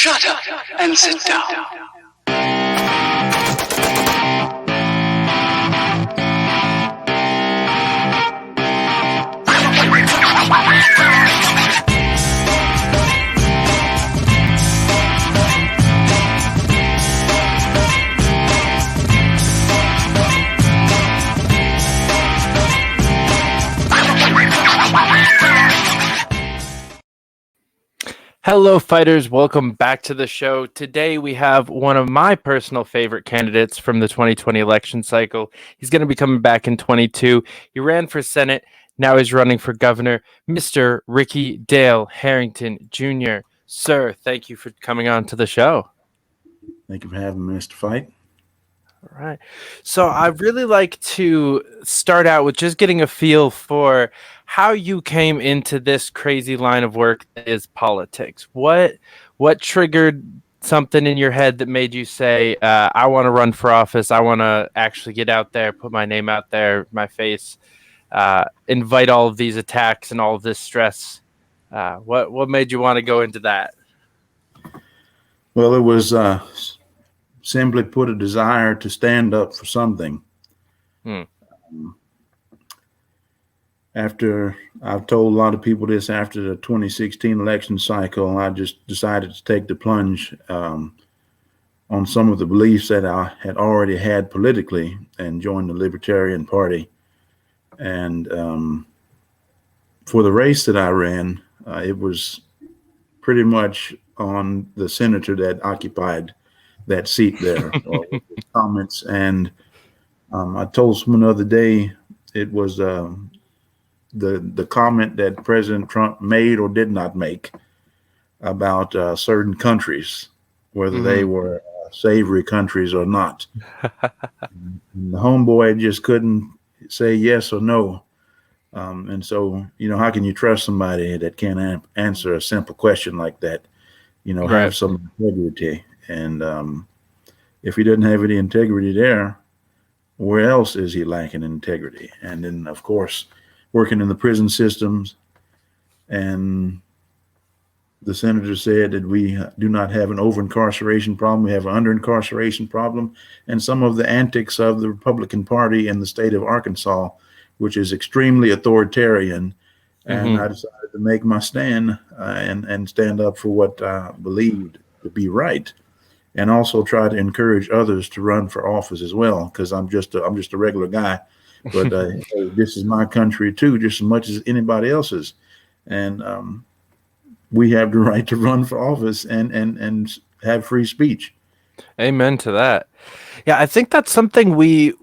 Shut up and sit down. Hello, fighters. Welcome back to the show. Today, we have one of my personal favorite candidates from the 2020 election cycle. He's going to be coming back in 22. He ran for Senate. Now he's running for governor, Mr. Ricky Dale Harrington Jr. Sir, thank you for coming on to the show. Thank you for having me, Mr. Fite. All right. So I'd really like to start out with just getting a feel for how you came into this crazy line of work that is politics. What triggered something in your head that made you say, I want to run for office. I want to actually get out there, put my name out there, my face, invite all of these attacks and all of this stress. What made you want to go into that? Well, it was simply put a desire to stand up for something. After I've told a lot of people this after the 2016 election cycle, I just decided to take the plunge on some of the beliefs that I had already had politically and joined the Libertarian Party. And for the race that I ran, it was pretty much on the senator that occupied that seat there, or comments. And I told someone the other day, it was the comment that President Trump made or did not make about certain countries, whether they were savory countries or not. And the homeboy just couldn't say yes or no. And so, how can you trust somebody that can't answer a simple question like that? Right. Have some integrity. And if he doesn't have any integrity there, where else is he lacking integrity? And then, of course, working in the prison systems. And the senator said that we do not have an over-incarceration problem. We have an under-incarceration problem. And some of the antics of the Republican Party in the state of Arkansas, which is extremely authoritarian. And I decided to make my stand and stand up for what I believed to be right, and also try to encourage others to run for office as well, because I'm just a regular guy, but this is my country too, just as much as anybody else's, and we have the right to run for office and have free speech. Amen to that. Yeah, I think that's something we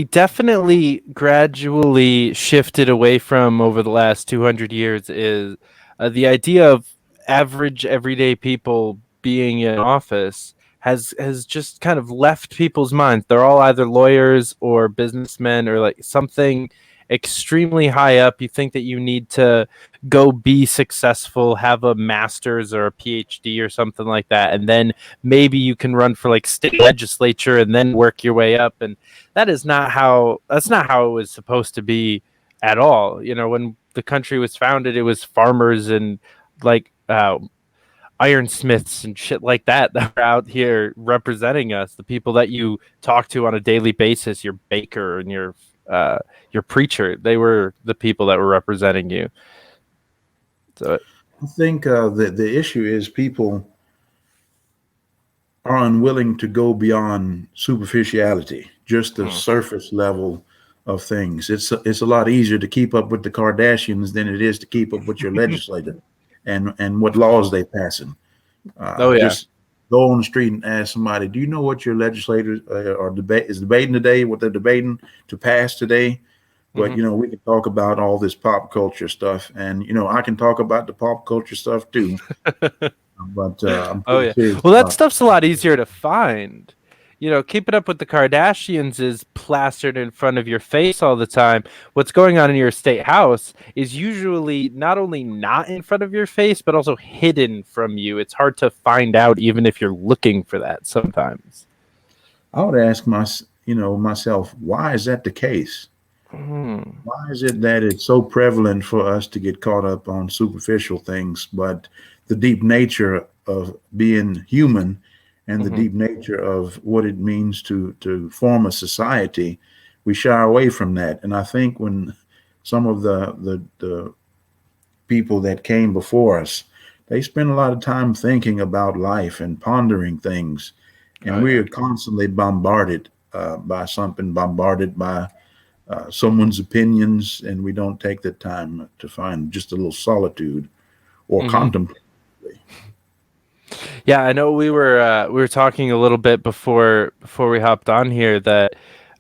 definitely gradually shifted away from over the last 200 years is the idea of average everyday people being in office has just kind of left people's minds. They're all either lawyers or businessmen or like something extremely high up. You think that you need to go be successful, have a master's or a PhD or something like that, and then maybe you can run for like state legislature and then work your way up. And that's not how it was supposed to be at all. When the country was founded, it was farmers and like ironsmiths and shit like that were out here representing us, the people that you talk to on a daily basis, your baker and your preacher. They were the people that were representing you. So I think the issue is people are unwilling to go beyond superficiality, just the surface level of things. It's a lot easier to keep up with the Kardashians than it is to keep up with your legislator and what laws they passing. Just go on the street and ask somebody, do you know what your legislators are debating today, what they're debating to pass today? But, we can talk about all this pop culture stuff, and, I can talk about the pop culture stuff too. But I'm serious. Well, that stuff's a lot easier to find. Keeping up with the Kardashians is plastered in front of your face all the time. What's going on in your state house is usually not only not in front of your face, but also hidden from you. It's hard to find out even if you're looking for that sometimes. I would ask myself, why is that the case? Why is it that it's so prevalent for us to get caught up on superficial things, but the deep nature of being human and the deep nature of what it means to form a society, we shy away from that. And I think when some of the people that came before us, they spend a lot of time thinking about life and pondering things, and we are constantly bombarded by something, bombarded by someone's opinions, and we don't take the time to find just a little solitude or contemplate. Yeah, I know we were talking a little bit before we hopped on here that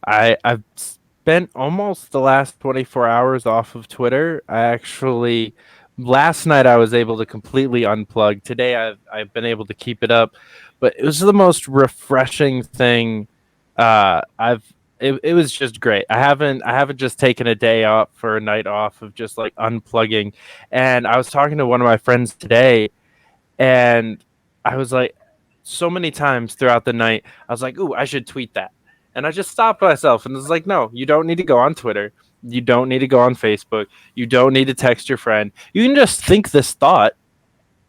I've spent almost the last 24 hours off of Twitter. I actually last night I was able to completely unplug. Today I've been able to keep it up, but it was the most refreshing thing. It was just great. I haven't just taken a day off for a night off of just like unplugging. And I was talking to one of my friends today, and I was like, so many times throughout the night, I was like, ooh, I should tweet that. And I just stopped myself and was like, no, you don't need to go on Twitter. You don't need to go on Facebook. You don't need to text your friend. You can just think this thought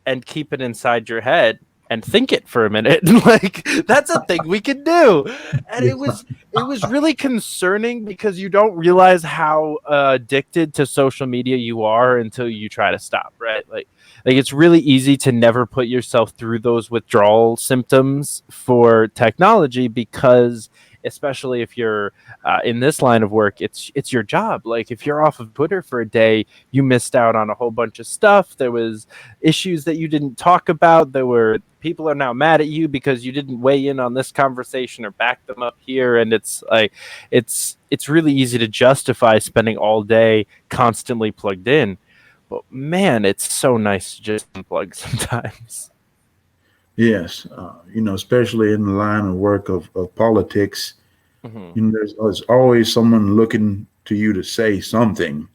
and keep it inside your head and think it for a minute. Like that's a thing we can do. And it was really concerning because you don't realize how addicted to social media you are until you try to stop, right? Like it's really easy to never put yourself through those withdrawal symptoms for technology because especially if you're in this line of work, it's your job. Like if you're off of Twitter for a day, you missed out on a whole bunch of stuff. There was issues that you didn't talk about. There were people are now mad at you because you didn't weigh in on this conversation or back them up here. And it's like it's really easy to justify spending all day constantly plugged in. But man, it's so nice to just unplug sometimes. Yes, especially in the line of work of politics, there's always someone looking to you to say something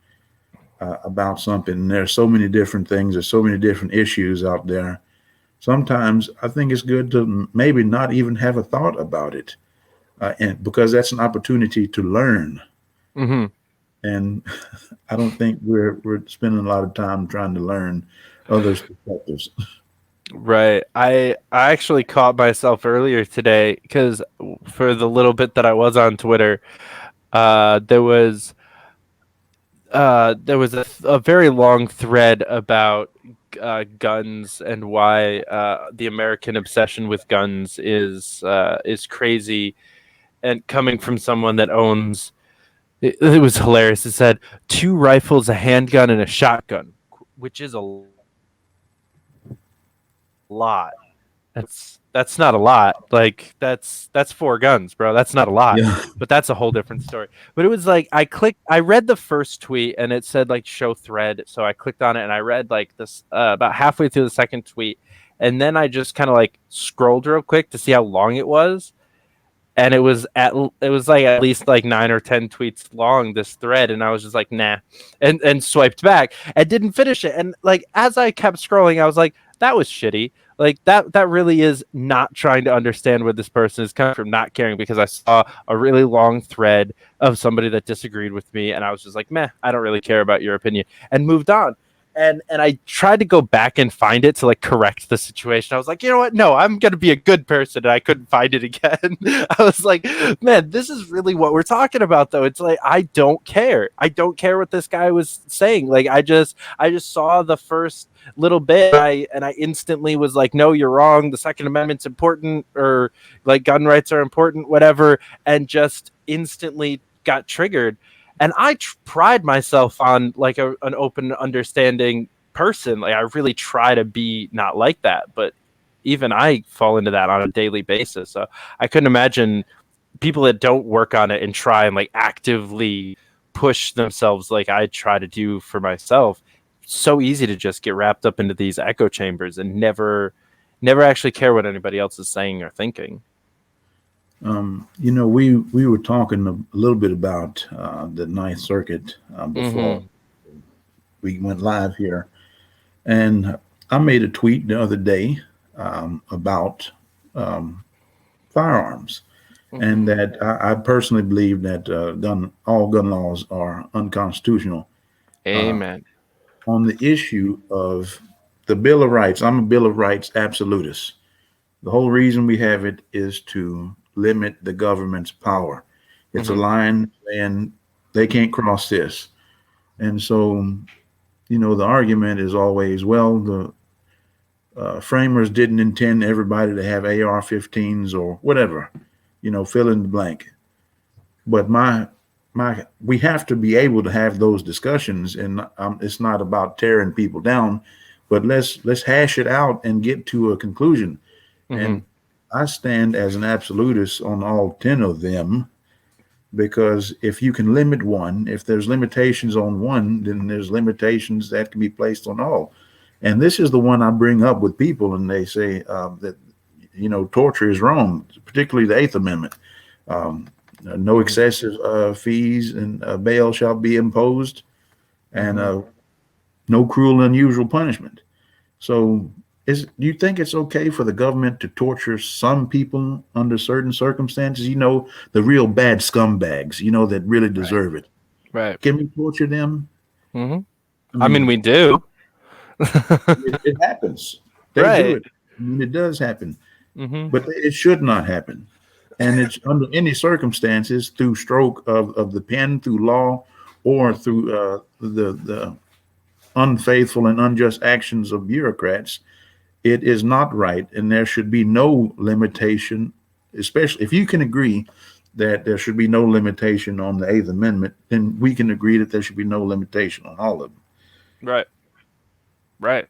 about something. And there's so many different things. There's so many different issues out there. Sometimes I think it's good to maybe not even have a thought about it, and because that's an opportunity to learn. Mm-hmm. And I don't think we're spending a lot of time trying to learn others' perspectives. Right. I actually caught myself earlier today because for the little bit that I was on Twitter, uh, there was there was a very long thread about guns and why the American obsession with guns is crazy, and coming from someone that owns it was hilarious. It said two rifles, a handgun, and a shotgun, which is a lot. That's not a lot. Like that's four guns, bro. That's not a lot. Yeah. But that's a whole different story. But it was like I read the first tweet and it said like show thread. So I clicked on it and I read like this about halfway through the second tweet. And then I just kind of like scrolled real quick to see how long it was. And it was like at least like 9 or 10 tweets long, this thread, and I was just like nah, and swiped back and didn't finish it. And like as I kept scrolling, I was like, that was shitty. Like that really is not trying to understand where this person is coming from, not caring, because I saw a really long thread of somebody that disagreed with me, and I was just like, meh, I don't really care about your opinion, and moved on. And I tried to go back and find it to like correct the situation. I was like, you know what? No, I'm gonna be a good person, and I couldn't find it again. I was like, man, this is really what we're talking about, though. It's like I don't care. I don't care what this guy was saying. Like I just saw the first little bit, and I instantly was like, no, you're wrong. The Second Amendment's important, or like gun rights are important, whatever, and just instantly got triggered. And I pride myself on like an open, understanding person. Like I really try to be not like that, but even I fall into that on a daily basis. So I couldn't imagine people that don't work on it and try and like actively push themselves like I try to do for myself. So easy to just get wrapped up into these echo chambers and never actually care what anybody else is saying or thinking. We were talking a little bit about the Ninth Circuit before we went live here, and I made a tweet the other day about firearms, and that I personally believe that all gun laws are unconstitutional. Amen. On the issue of the Bill of Rights, I'm a Bill of Rights absolutist. The whole reason we have it is to limit the government's power. It's a line, and they can't cross this. And so, the argument is always, well, the framers didn't intend everybody to have AR-15s or whatever, fill in the blank. But we have to be able to have those discussions, and it's not about tearing people down, but let's hash it out and get to a conclusion. And I stand as an absolutist on all 10 of them, because if you can limit one, if there's limitations on one, then there's limitations that can be placed on all. And this is the one I bring up with people, and they say that torture is wrong, particularly the Eighth Amendment. No excessive fees and bail shall be imposed, and no cruel and unusual punishment. So, do you think it's okay for the government to torture some people under certain circumstances? The real bad scumbags, that really deserve it. Right. Can we torture them? I mean, we do. It happens. They do it. It does happen. But it should not happen. And it's under any circumstances, through stroke of the pen, through law, or through the unfaithful and unjust actions of bureaucrats. It is not right, and there should be no limitation, especially if you can agree that there should be no limitation on the Eighth Amendment, then we can agree that there should be no limitation on all of them. Right.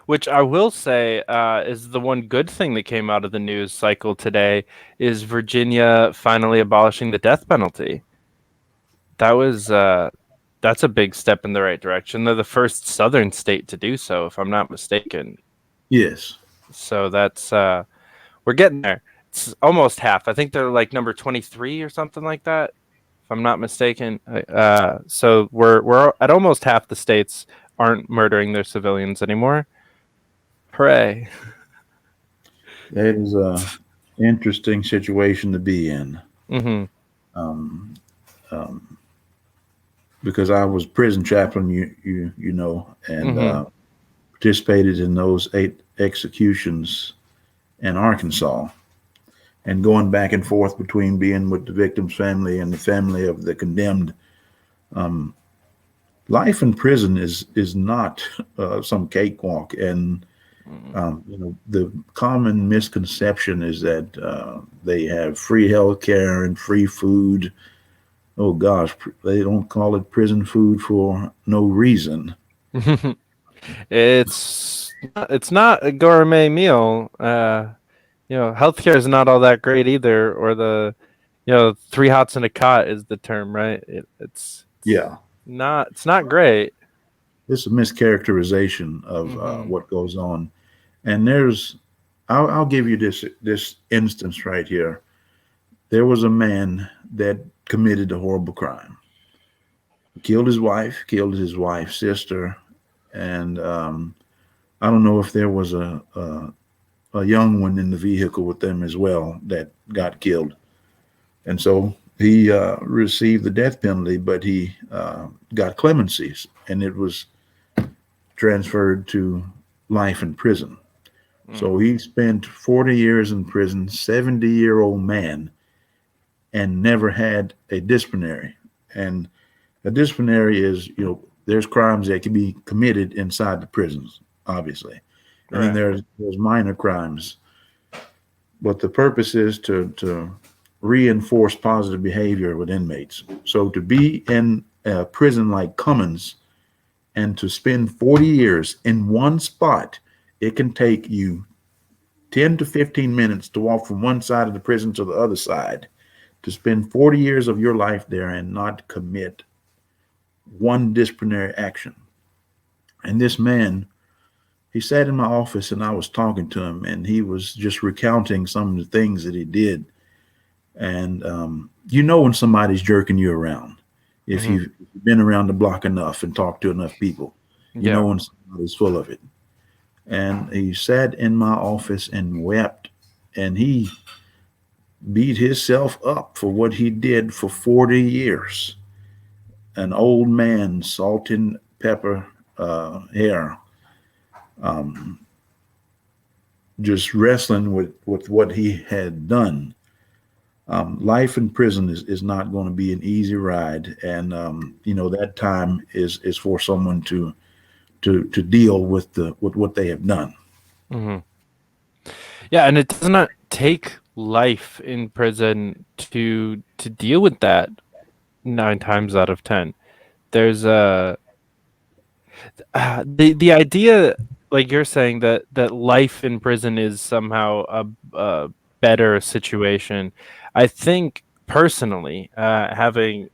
Which I will say is the one good thing that came out of the news cycle today is Virginia finally abolishing the death penalty. That's a big step in the right direction. They're the first Southern state to do so, if I'm not mistaken. Yes. So that's we're getting there. It's almost half. I think they're like number 23 or something like that, if I'm not mistaken. So we're at almost half the states aren't murdering their civilians anymore. Hooray! That is a interesting situation to be in. Because I was prison chaplain, and participated in those 8 executions in Arkansas, and going back and forth between being with the victim's family and the family of the condemned. Life in prison is not some cakewalk, and the common misconception is that they have free health care and free food. Oh gosh, they don't call it prison food for no reason. It's not a gourmet meal. Healthcare is not all that great either, or the 3 hots in a cot is the term, right? It's not great. It's a mischaracterization of what goes on. And I'll give you this instance right here. There was a man that committed a horrible crime. He killed his wife, killed his wife's sister, and I don't know if there was a young one in the vehicle with them as well that got killed. And so he received the death penalty, but he got clemency, and it was transferred to life in prison. So he spent 40 years in prison, 70-year-old man, and never had a disciplinary. And a disciplinary is, there's crimes that can be committed inside the prisons, obviously. And then there's minor crimes. But the purpose is to reinforce positive behavior with inmates. So to be in a prison like Cummins and to spend 40 years in one spot, it can take you 10 to 15 minutes to walk from one side of the prison to the other side, to spend 40 years of your life there and not commit one disciplinary action. And this man, he sat in my office and I was talking to him, and he was just recounting some of the things that he did. And when somebody's jerking you around, if you've been around the block enough and talked to enough people, you know when somebody's full of it. And he sat in my office and wept, and he beat himself up for what he did for 40 years. An old man, salt and pepper hair, um, just wrestling with what he had done. Life in prison is not going to be an easy ride, and that time is for someone to deal with what they have done. Hmm. Yeah, and it does not take life in prison to deal with that 9 times out of 10. There's the idea, like you're saying, that life in prison is somehow a better situation. I think personally, having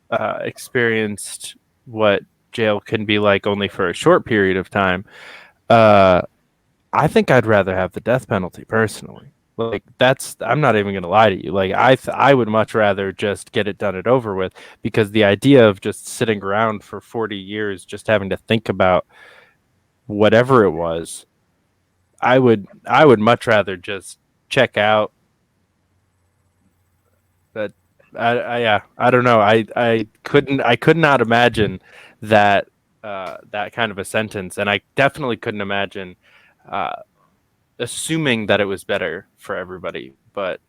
experienced what jail can be like only for a short period of time, uh, I think I'd rather have the death penalty personally. Like I'm not even gonna lie to you. Like I would much rather just get it done and over with, because the idea of just sitting around for 40 years just having to think about whatever it was, I would much rather just check out. But yeah, I don't know. I could not imagine that that kind of a sentence, and I definitely couldn't imagine uh, assuming that it was better for everybody. But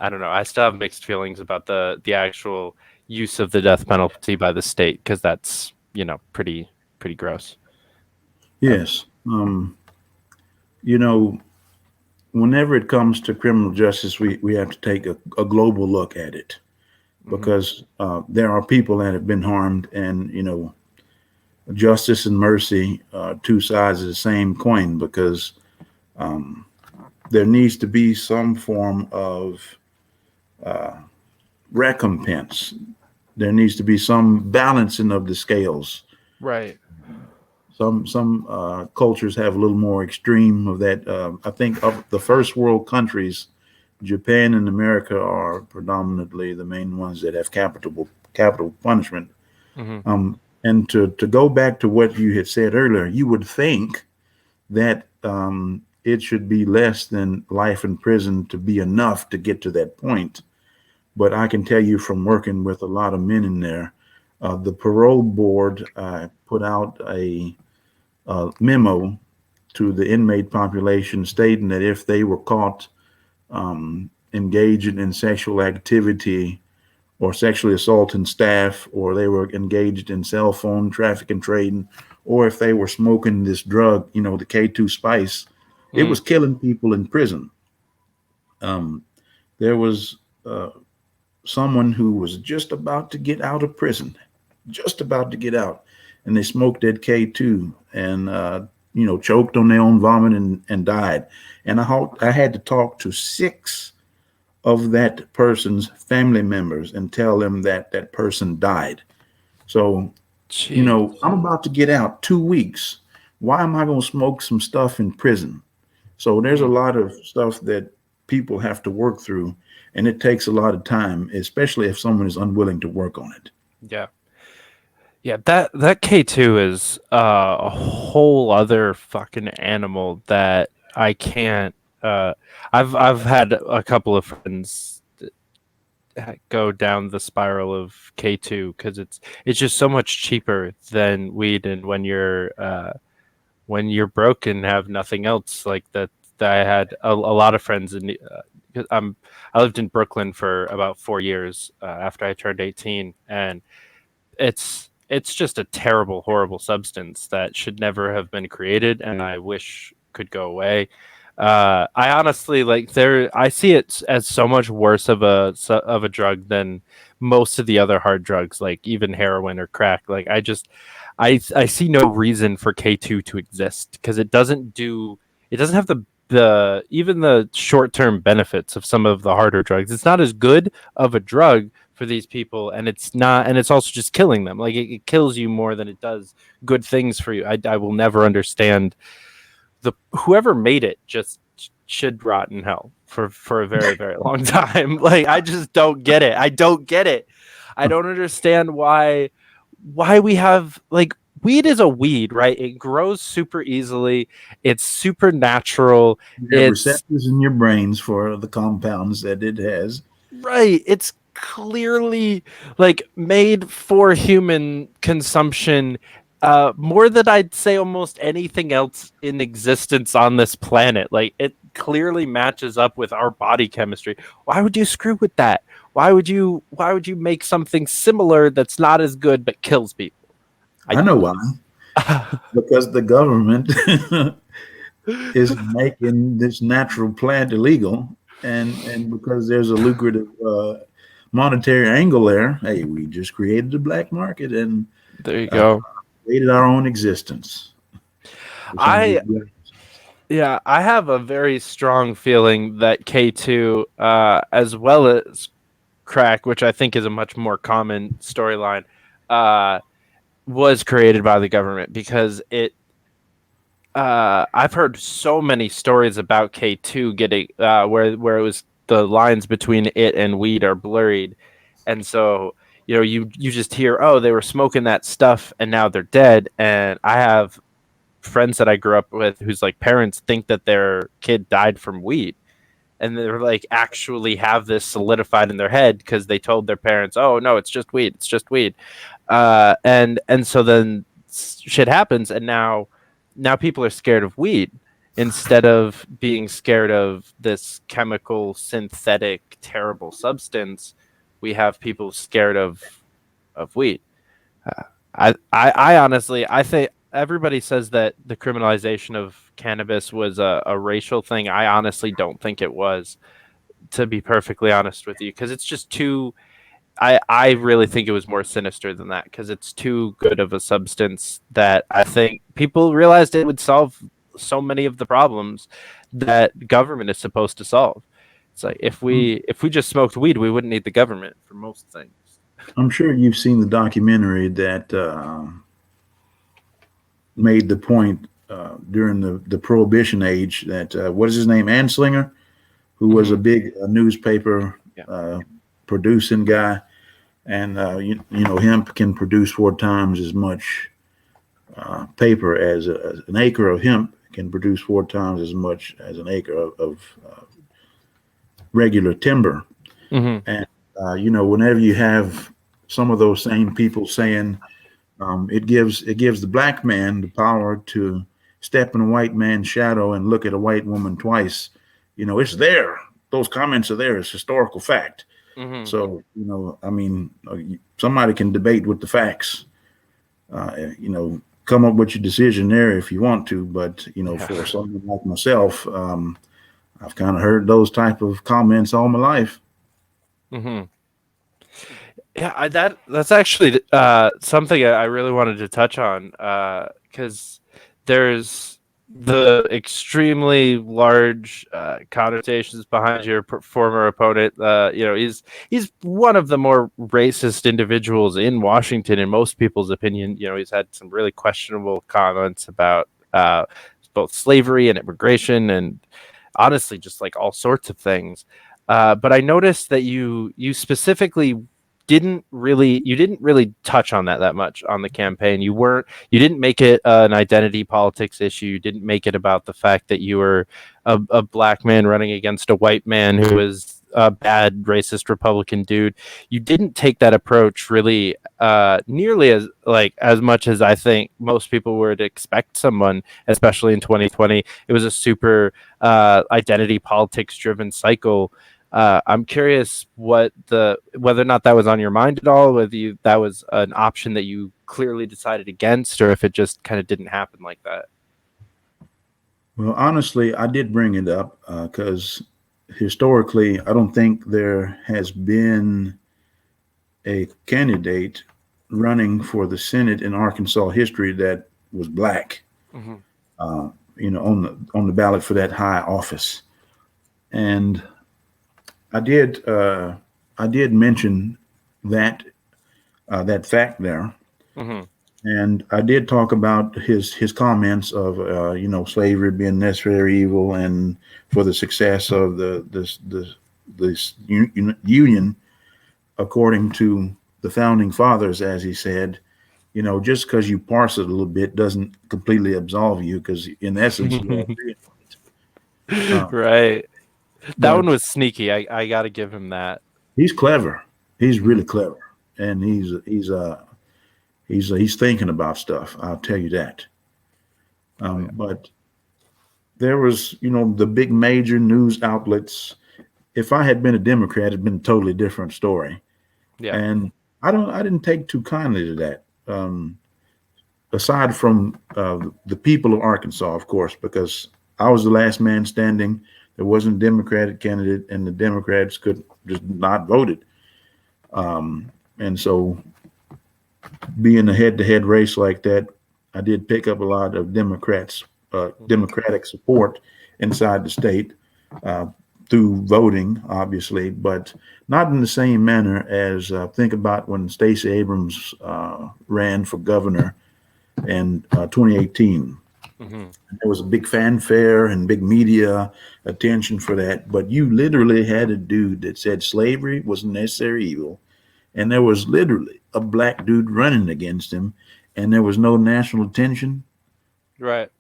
I don't know. I still have mixed feelings about the actual use of the death penalty by the state, because that's pretty gross. Uh, Yes. You know, whenever it comes to criminal justice, we have to take a global look at it, mhm. because there are people that have been harmed, and justice and mercy are two sides of the same coin, because um, there needs to be some form of uh, recompense. There needs to be some balancing of the scales. Right. Some cultures have a little more extreme of that. I think of the first world countries, Japan and America are predominantly the main ones that have capital punishment. Hmm. And to go back to what you had said earlier, you would think that it should be less than life in prison to be enough to get to that point. But I can tell you from working with a lot of men in there, the parole board put out a memo to the inmate population stating that if they were caught engaging in sexual activity or sexually assaulting staff, or they were engaged in cell phone traffic and trading, or if they were smoking this drug, the K2 spice, it Mm. was killing people in prison. Um, there was someone who was just about to get out of prison, just about to get out, and they smoked that K2 and choked on their own vomit and died. And I had to talk to 6 of that person's family members and tell them that that person died. So, Gee. I'm about to get out 2 weeks. Why am I going to smoke some stuff in prison? So there's a Mm. lot of stuff that people have to work through, and it takes a lot of time, especially if someone is unwilling to work on it. Yeah. Yeah, that K2 is a whole other fucking animal that I can't. Uh, I've had a couple of friends go down the spiral of K2, because it's just so much cheaper than weed, and when you're broke and have nothing else like that. I had a lot of friends in. 'Cause I lived in Brooklyn for about 4 years after I turned 18, and it's just a terrible, horrible substance that should never have been created, and I wish could go away. I honestly I see it as so much worse of a drug than most of the other hard drugs, like even heroin or crack. Like I see no reason for K2 to exist, because it doesn't have the even the short-term benefits of some of the harder drugs. It's not as good of a drug for these people, and it's also just killing them. Like it kills you more than it does good things for you. I will never understand the whoever made it. Just should rot in hell for a very, very long time. Like I just don't get it. I don't get it. I don't understand why we have, like, weed is a weed, right? It grows super easily. It's super natural. You have It's receptors in your brains for the compounds that it has. right. It's clearly like made for human consumption, more than I'd say almost anything else in existence on this planet. Like it clearly matches up with our body chemistry. Why would you screw with that? Why would you make something similar that's not as good but kills people? I know why. Because the government is making this natural plant illegal, and because there's a lucrative monetary angle there, hey, we just created a black market and There you go. created our own existence. I Yeah, I have a very strong feeling that K2, as well as crack, which I think is a much more common storyline, was created by the government because it. I've heard so many stories about K2 getting where it was the lines between it and weed are blurred, and so you just hear, oh, they were smoking that stuff and now they're dead. And I have friends that I grew up with whose like parents think that their kid died from weed, and they're like actually have this solidified in their head because they told their parents, "Oh no, it's just weed, it's just weed," and so then shit happens, and now people are scared of weed instead of being scared of this chemical synthetic terrible substance. We have people scared of weed. I honestly, I think everybody says that the criminalization of cannabis was a racial thing. I honestly don't think it was, to be perfectly honest with you, because it's just too. I really think it was more sinister than that because it's too good of a substance that I think people realized it would solve so many of the problems that government is supposed to solve. It's like if we just smoked weed, we wouldn't need the government for most things. I'm sure you've seen the documentary that made the point during the Prohibition age that what is his name, Anslinger, who was a big newspaper producing guy, and you know hemp can produce 4 times as much paper as an acre of hemp can produce 4 times as much as an acre of regular timber. And you know, whenever you have some of those same people saying it gives the black man the power to step in a white man's shadow and look at a white woman twice, you know, it's there. Those comments are there. It's historical fact. So, you know, I mean, somebody can debate with the facts, you know, come up with your decision there if you want to. But, you know, for someone like myself, I've kind of heard those type of comments all my life. Yeah, that's actually something I really wanted to touch on because there's the extremely large connotations behind your former opponent. You know, he's one of the more racist individuals in Washington, in most people's opinion. You know, he's had some really questionable comments about both slavery and immigration, and honestly, just like all sorts of things. But I noticed that you specifically didn't really touch on that much on the campaign. You didn't make it an identity politics issue. You didn't make it about the fact that you were a black man running against a white man who was a bad racist Republican dude. You didn't take that approach really nearly as much as I think most people would expect someone, especially in 2020. It was a super identity politics driven cycle. I'm curious whether or not that was on your mind at all, whether that was an option that you clearly decided against, or if it just kind of didn't happen like that. Well, honestly, I did bring it up because historically, I don't think there has been a candidate running for the Senate in Arkansas history that was black. You know, on the ballot for that high office, and I did mention that that fact there, and I did talk about his comments of you know, slavery being necessary evil, and for the success of this union, according to the founding fathers, as he said, just because you parse it a little bit doesn't completely absolve you, because in essence you all agree on it. Right. That one But was sneaky. I got to give him that. he's clever. He's really Mhm. clever, and he's thinking about stuff. I'll tell you that. Oh, yeah. But there was, the big major news outlets. If I had been a Democrat, it'd been a totally different story. Yeah. And I didn't take too kindly to that. Aside from the people of Arkansas, of course, because I was the last man standing. There wasn't a Democratic candidate, and the Democrats could just not vote it. And so, being a head-to-head race like that, I did pick up a lot of Democratic support inside the state uh, through voting, obviously, but not in the same manner as think about when Stacey Abrams ran for governor in 2018. Mm-hmm. There was a big fanfare and big media attention for that, but you literally had a dude that said slavery was a necessary evil, and there was literally a black dude running against him, and there was no national attention. Right.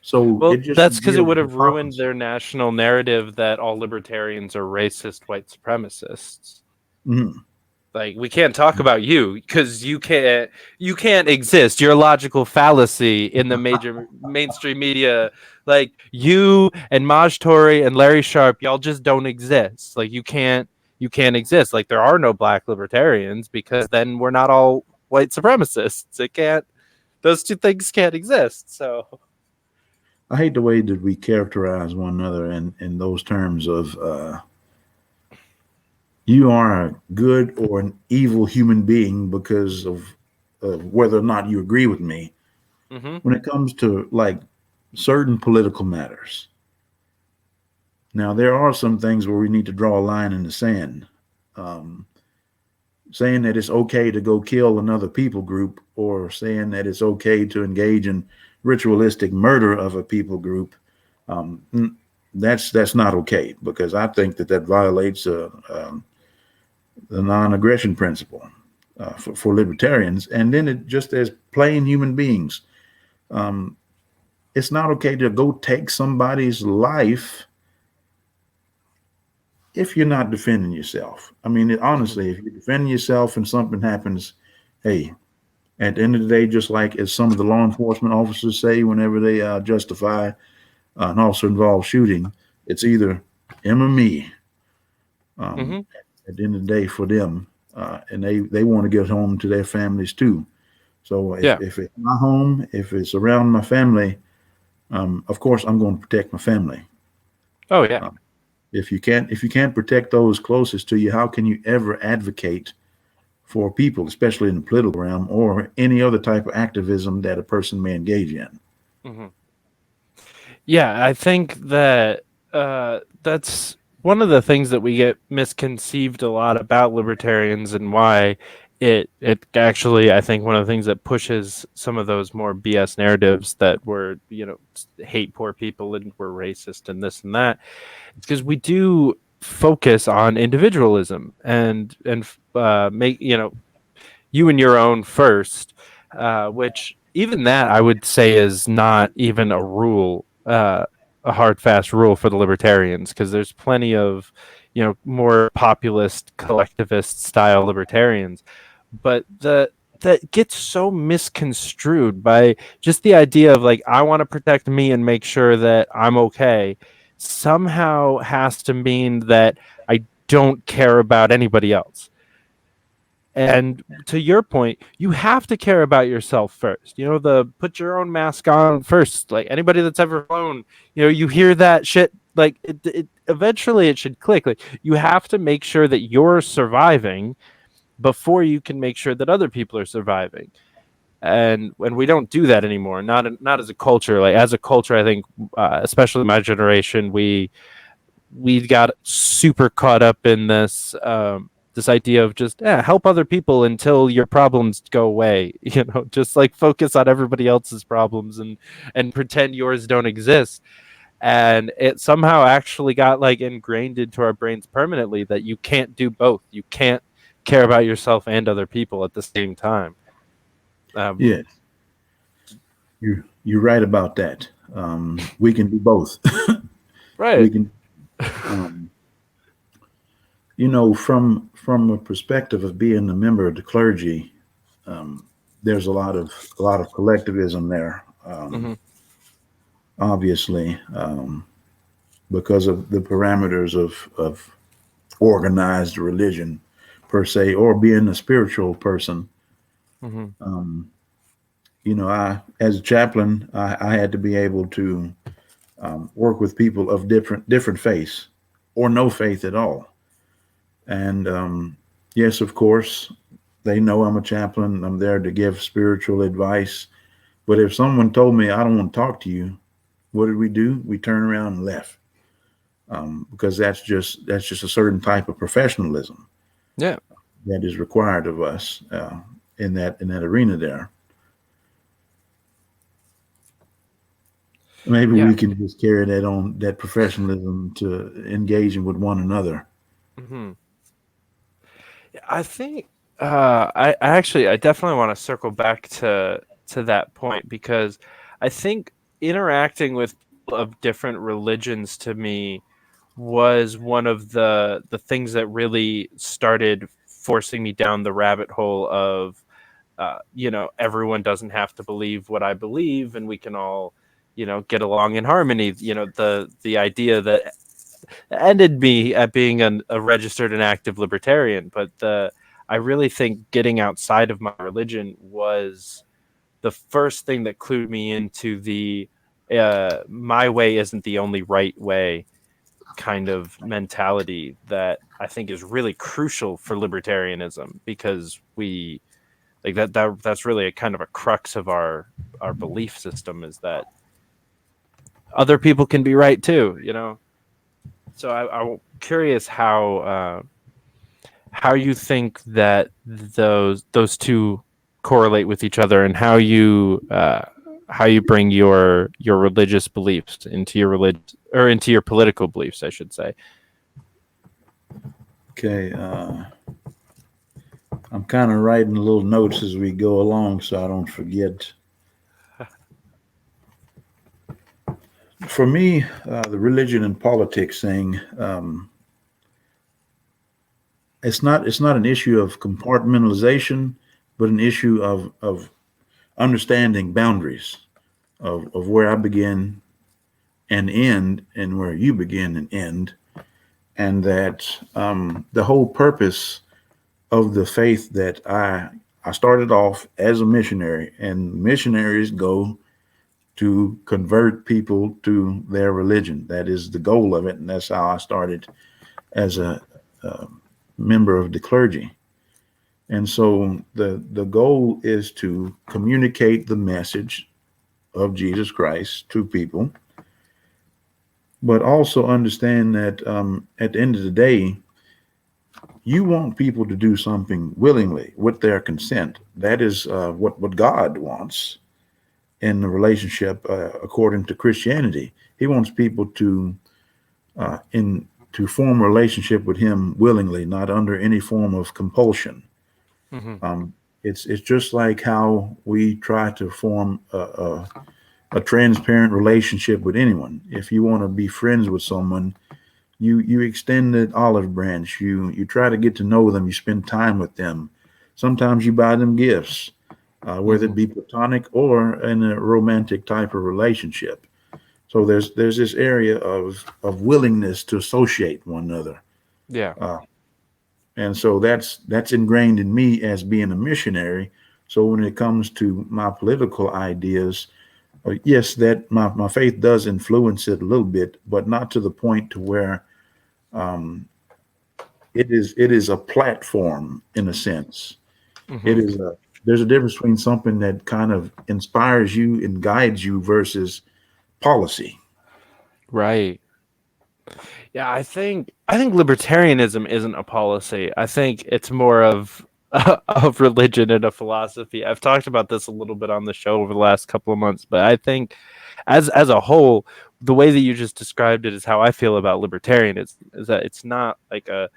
So it Well, just that's because it revealed would have ruined hypocrisy. their national narrative that all libertarians are racist white supremacists. Mhm. Like, we can't talk about you because you can't exist. You're a logical fallacy in the major mainstream media. Like, you and Maj Touré and Larry Sharp, y'all just don't exist. Like, you can't exist. Like, there are no black libertarians because then we're not all white supremacists. It can't. Those two things can't exist. So I hate the way that we characterize one another in those terms of you are a good or an evil human being because of whether or not you agree with me. mhm. When it comes to like certain political matters, now there are some things where we need to draw a line in the sand. Um, Saying that it's okay to go kill another people group, or saying that it's okay to engage in ritualistic murder of a people group, um, that's not okay, because I think that violates the non-aggression principle for libertarians. And then it just as plain human beings, um, it's not okay to go take somebody's life if you're not defending yourself. I mean, Mhm. honestly, if you're defending yourself and something happens, hey, at the end of the day, just like as some of the law enforcement officers say whenever they justify an officer involved shooting, it's either him or me. Um, Mhm. at the end of the day, for them, and they want to get home to their families too. So Yeah. if it's my home, if it's around my family, of course I'm going to protect my family. Oh yeah. Uh, if you can't protect those closest to you, how can you ever advocate for people, especially in the political realm or any other type of activism that a person may engage in? Mhm. Yeah, I think that that's one of the things that we get misconceived a lot about libertarians, and why it actually, I think, one of the things that pushes some of those more BS narratives that we're, hate poor people and we're racist and this and that. It's because we do focus on individualism and make you and your own first, which even that I would say is not even a rule, a hard fast rule for the libertarians, because there's plenty of more populist collectivist style libertarians, but that gets so misconstrued by just the idea of like, I want to protect me and make sure that I'm okay, somehow has to mean that I don't care about anybody else. And to your point, you have to care about yourself first. The put your own mask on first. Like, anybody that's ever flown, you hear that shit. Like, it eventually it should click. Like, you have to make sure that you're surviving before you can make sure that other people are surviving. And when we don't do that anymore, not as a culture. Like, as a culture, I think, especially my generation, we got super caught up in this idea of just help other people until your problems go away. Just like focus on everybody else's problems and pretend yours don't exist. And it somehow actually got like ingrained into our brains permanently that you can't do both. You can't care about yourself and other people at the same time. Yes, you're right about that. We can do both. We Right. can, um, from a perspective of being a member of the clergy, um, there's a lot of collectivism there. Hmm. Obviously, because of the parameters of organized religion per se, or being a spiritual person. Hmm. Um, I as a chaplain, I had to be able to work with people of different faiths or no faith at all. And yes, of course, they know I'm a chaplain. I'm there to give spiritual advice. But if someone told me I don't want to talk to you, what did we do? We turned around and left, because that's just a certain type of professionalism Yeah. that is required of us in that arena there. Maybe Yeah. we can just carry that professionalism to engaging with one another. Hmm. I think I definitely want to circle back to that point, because I think interacting with people of different religions to me was one of the things that really started forcing me down the rabbit hole of everyone doesn't have to believe what I believe, and we can all get along in harmony. The idea that ended me at being a registered and active libertarian. But I really think getting outside of my religion was the first thing that clued me into the my way isn't the only right way kind of mentality that I think is really crucial for libertarianism, because we like that's really a kind of a crux of our belief system, is that other people can be right too. So I'm curious how you think that those two correlate with each other, and how you bring your religious beliefs into your or into your political beliefs, I should say. Okay, I'm kind of writing little notes as we go along so I don't forget. For me, the religion and politics thing, it's not an issue of compartmentalization, but an issue of understanding boundaries of where I begin and end, and where you begin and end, and that the whole purpose of the faith that I started off as a missionary, and missionaries go to convert people to their religion. That is the goal of it, and that's how I started as a member of the clergy. And so the goal is to communicate the message of Jesus Christ to people, but also understand that at the end of the day, you want people to do something willingly with their consent. That is what God wants in the relationship, according to Christianity. He wants people in to form a relationship with Him willingly, not under any form of compulsion. Hmm. Um, it's just like how we try to form a transparent relationship with anyone. If you want to be friends with someone, you extend the olive branch. You try to get to know them. You spend time with them. Sometimes you buy them gifts, whether Hmm. it be platonic or in a romantic type of relationship. So there's this area of willingness to associate one another, Yeah. uh, and so that's ingrained in me as being a missionary. So when it comes to my political ideas, yes, that my faith does influence it a little bit, but not to the point to where um, it is a platform in a sense. It Hmm. is a There's a difference between something that kind of inspires you and guides you versus policy. Right. Yeah, I think libertarianism isn't a policy. I think it's more of of religion and a philosophy. I've talked about this a little bit on the show over the last couple of months, but I think as a whole, the way that you just described it is how I feel about libertarianism. Is that it's not like a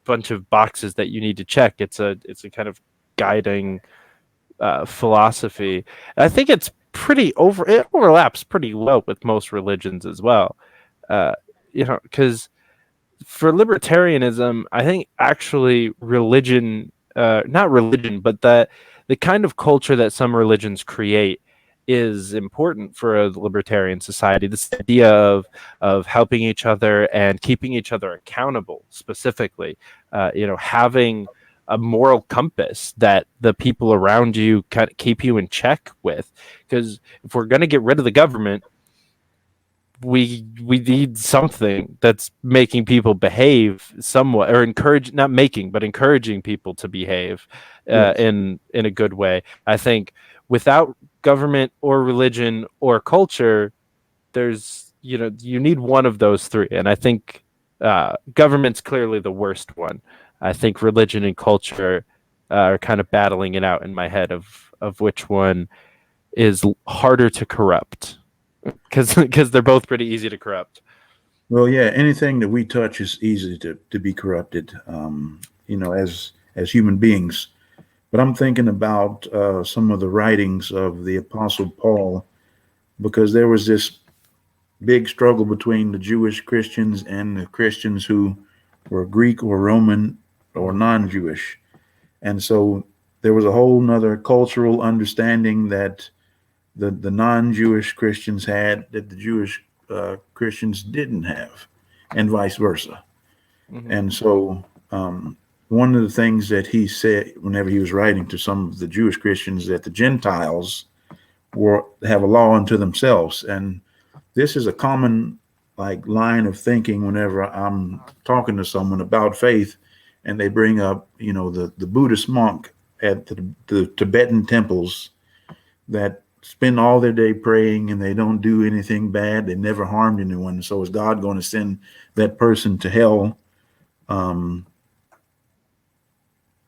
bunch of boxes that you need to check. It's a kind of guiding philosophy. I think it's it overlaps pretty well with most religions as well. Uh, because for libertarianism, I think actually religion, not religion, but the kind of culture that some religions create is important for a libertarian society. This idea of helping each other and keeping each other accountable, specifically, having a moral compass that the people around you kind of keep you in check with. Because if we're going to get rid of the government, we need something that's making people behave somewhat, or encouraging people to behave Yes. in a good way. I think without government or religion or culture, there's you need one of those three, and I think government's clearly the worst one. I think religion and culture are kind of battling it out in my head of which one is harder to corrupt, because they're both pretty easy to corrupt. Well, yeah, anything that we touch is easy to be corrupted, as human beings. But I'm thinking about some of the writings of the Apostle Paul, because there was this big struggle between the Jewish Christians and the Christians who were Greek or Roman or non-Jewish. And so there was a whole nother cultural understanding that the non-Jewish Christians had that the Jewish Christians didn't have, and vice versa. Mm-hmm. And so one of the things that he said whenever he was writing to some of the Jewish Christians, that the Gentiles have a law unto themselves. And this is a common line of thinking whenever I'm talking to someone about faith, and they bring up the Buddhist monk at the Tibetan temples that spend all their day praying, and they don't do anything bad. They never harmed anyone. So is God going to send that person to hell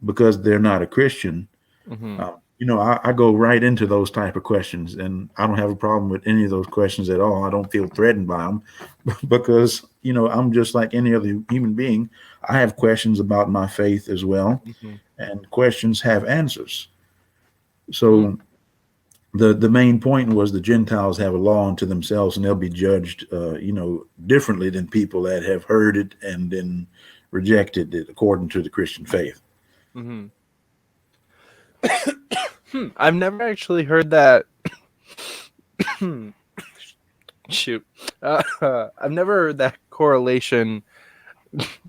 because they're not a Christian? Mm-hmm. I go right into those type of questions, and I don't have a problem with any of those questions at all. I don't feel threatened by them because, I'm just like any other human being. I have questions about my faith as well, Mm-hmm. and questions have answers. So the main point was the Gentiles have a law unto themselves, and they'll be judged, differently than people that have heard it and then rejected it according to the Christian faith. Mm-hmm. I've never actually heard that. Shoot. I've never heard that correlation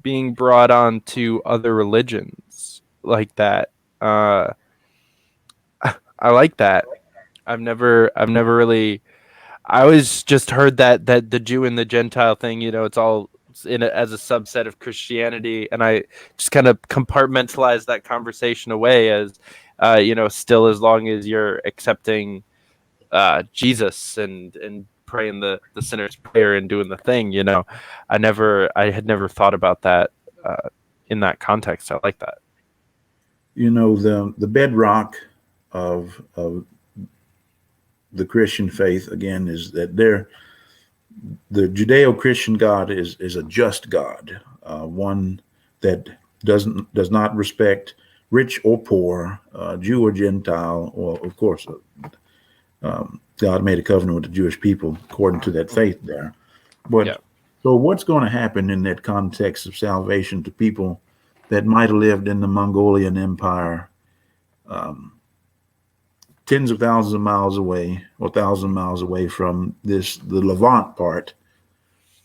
being brought on to other religions like that. I like that. I've never really. I always just heard that the Jew and the Gentile thing. It's all as a subset of Christianity, and I just kind of compartmentalize that conversation away as, still as long as you're accepting Jesus and praying the sinner's prayer and doing the thing. I had never thought about that in that context. I like that. The bedrock of the Christian faith, again, is that the Judeo-Christian God is a just God, one that does not respect rich or poor, Jew or Gentile. Well, of course, God made a covenant with the Jewish people according to that faith there. But So what's going to happen in that context of salvation to people that might have lived in the Mongolian Empire, tens of thousands of miles away, or 1,000 miles away from the Levant part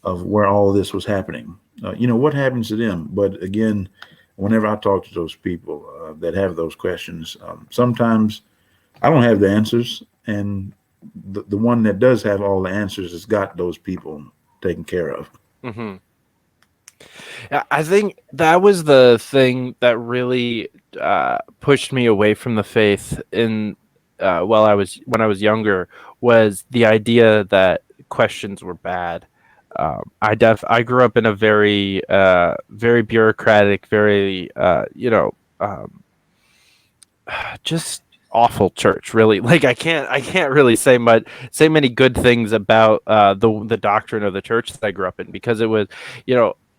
of where all this was happening? What happens to them? But again, whenever I talk to those people that have those questions, sometimes I don't have the answers, and the one that does have all the answers has got those people taken care of. Mm-hmm. Yeah, I think that was the thing that really pushed me away from the faith when I was younger, was the idea that questions were bad. I grew up in a very very bureaucratic, very just awful church, really. I can't really say many good things about the doctrine of the church that I grew up in, because it was,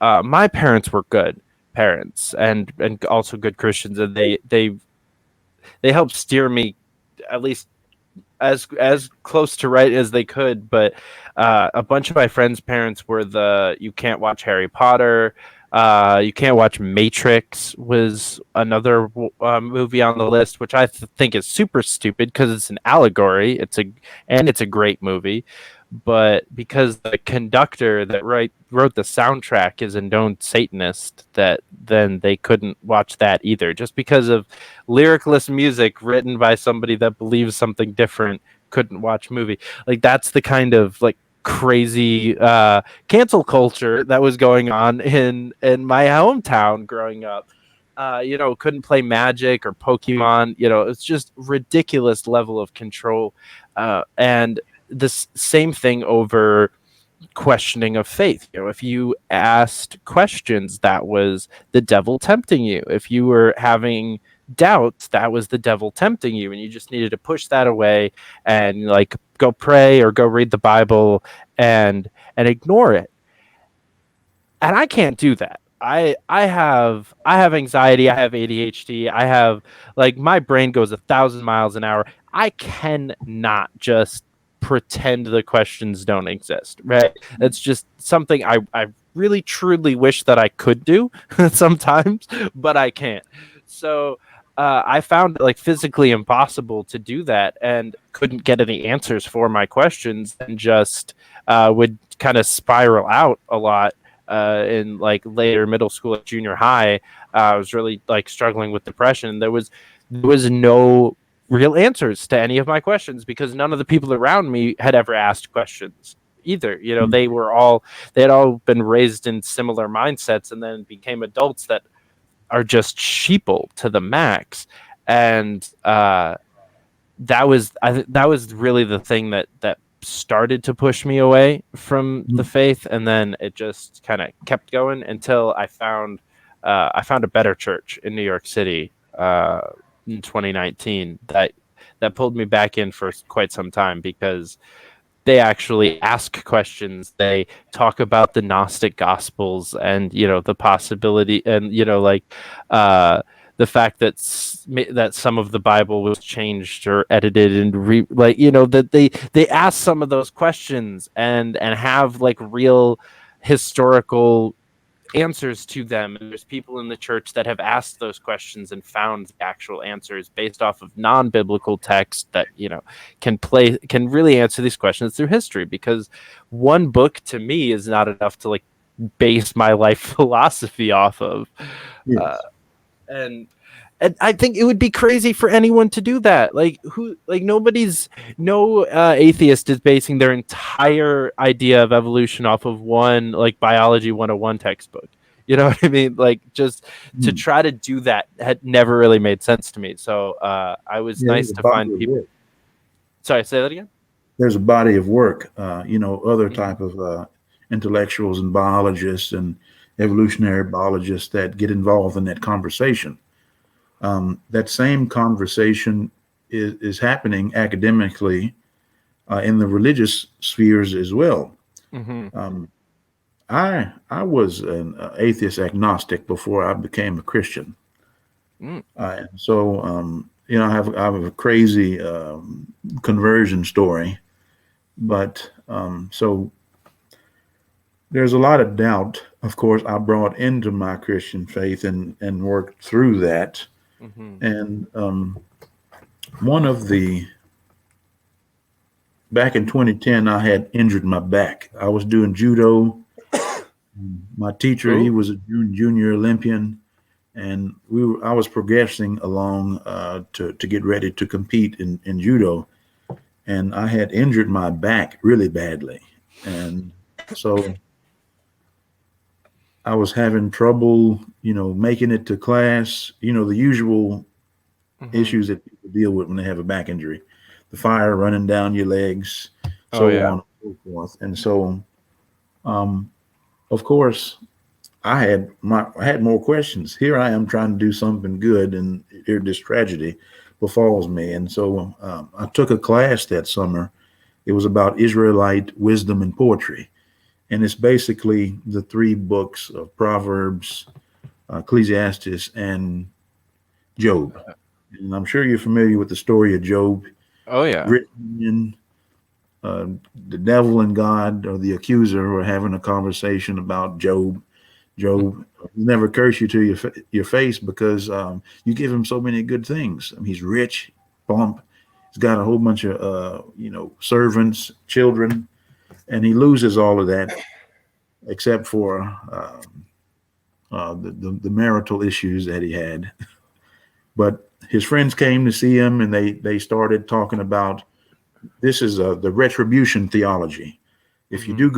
my parents were good parents and also good Christians, and they helped steer me at least as close to right as they could. But a bunch of my friends' parents were you can't watch Harry Potter. You can't watch Matrix was another movie on the list, which I think is super stupid because it's an allegory. It's a great movie, but because the conductor that wrote the soundtrack is a known Satanist, that then they couldn't watch that either, just because of lyricless music written by somebody that believes something different. Couldn't watch movie. Like, that's the kind of like crazy cancel culture that was going on in my hometown growing up. Couldn't play Magic or Pokemon. It's just ridiculous level of control, and this same thing over questioning of faith. If you asked questions, that was the devil tempting you. If you were having doubts, that was the devil tempting you, and you just needed to push that away and like go pray or go read the Bible and ignore it. And I can't do that. I have anxiety. I have ADHD. I have, like, my brain goes 1,000 miles an hour. I cannot just pretend the questions don't exist. Right? It's just something I really truly wish that I could do sometimes, but I can't. So I found it like physically impossible to do that, and couldn't get any answers for my questions, and just would kind of spiral out a lot. In like later middle school, like junior high, I was really like struggling with depression. There was no real answers to any of my questions because none of the people around me had ever asked questions either. They had all been raised in similar mindsets and then became adults that are just sheeple to the max. And that was really the thing that started to push me away from the faith, and then it just kind of kept going until I found a better church in New York City in 2019 that pulled me back in for quite some time, because they actually ask questions. They talk about the Gnostic Gospels and the possibility, and the fact that that some of the Bible was changed or edited and that they ask some of those questions and have like real historical answers to them. And there's people in the church that have asked those questions and found the actual answers based off of non-biblical text that can really answer these questions through history, because one book to me is not enough to like base my life philosophy off of. Yes. And I think it would be crazy for anyone to do that. No atheist is basing their entire idea of evolution off of one like biology 101 textbook. You know what I mean? Like, just to try to do that had never really made sense to me. So I was nice to find people. Sorry, say that again. There's a body of work, other type of intellectuals and biologists and evolutionary biologists that get involved in that conversation. That same conversation is happening academically in the religious spheres as well. Mm-hmm. I was an atheist agnostic before I became a Christian. So I have a crazy conversion story, but so there's a lot of doubt. Of course, I brought into my Christian faith and worked through that. Mm-hmm. And back in 2010, I had injured my back. I was doing judo. My teacher, he was a junior Olympian, and I was progressing along to get ready to compete in judo, and I had injured my back really badly, and so I was having trouble, making it to class, the usual issues that people deal with when they have a back injury, the fire running down your legs, so on and so forth. And so, of course, I had more questions. Here I am trying to do something good, and here this tragedy befalls me. And so I took a class that summer. It was about Israelite wisdom and poetry. And it's basically the 3 books of Proverbs, Ecclesiastes, and Job. And I'm sure you're familiar with the story of Job. Oh yeah. Rich man, uh, the devil and God, or the accuser, were having a conversation about Job. Job, he never curse you to your face because you give him so many good things. I mean, he's rich, plump. He's got a whole bunch of servants, children, and he loses all of that except for the marital issues that he had. But his friends came to see him, and they started talking about this is the retribution theology. If you Mm-hmm. do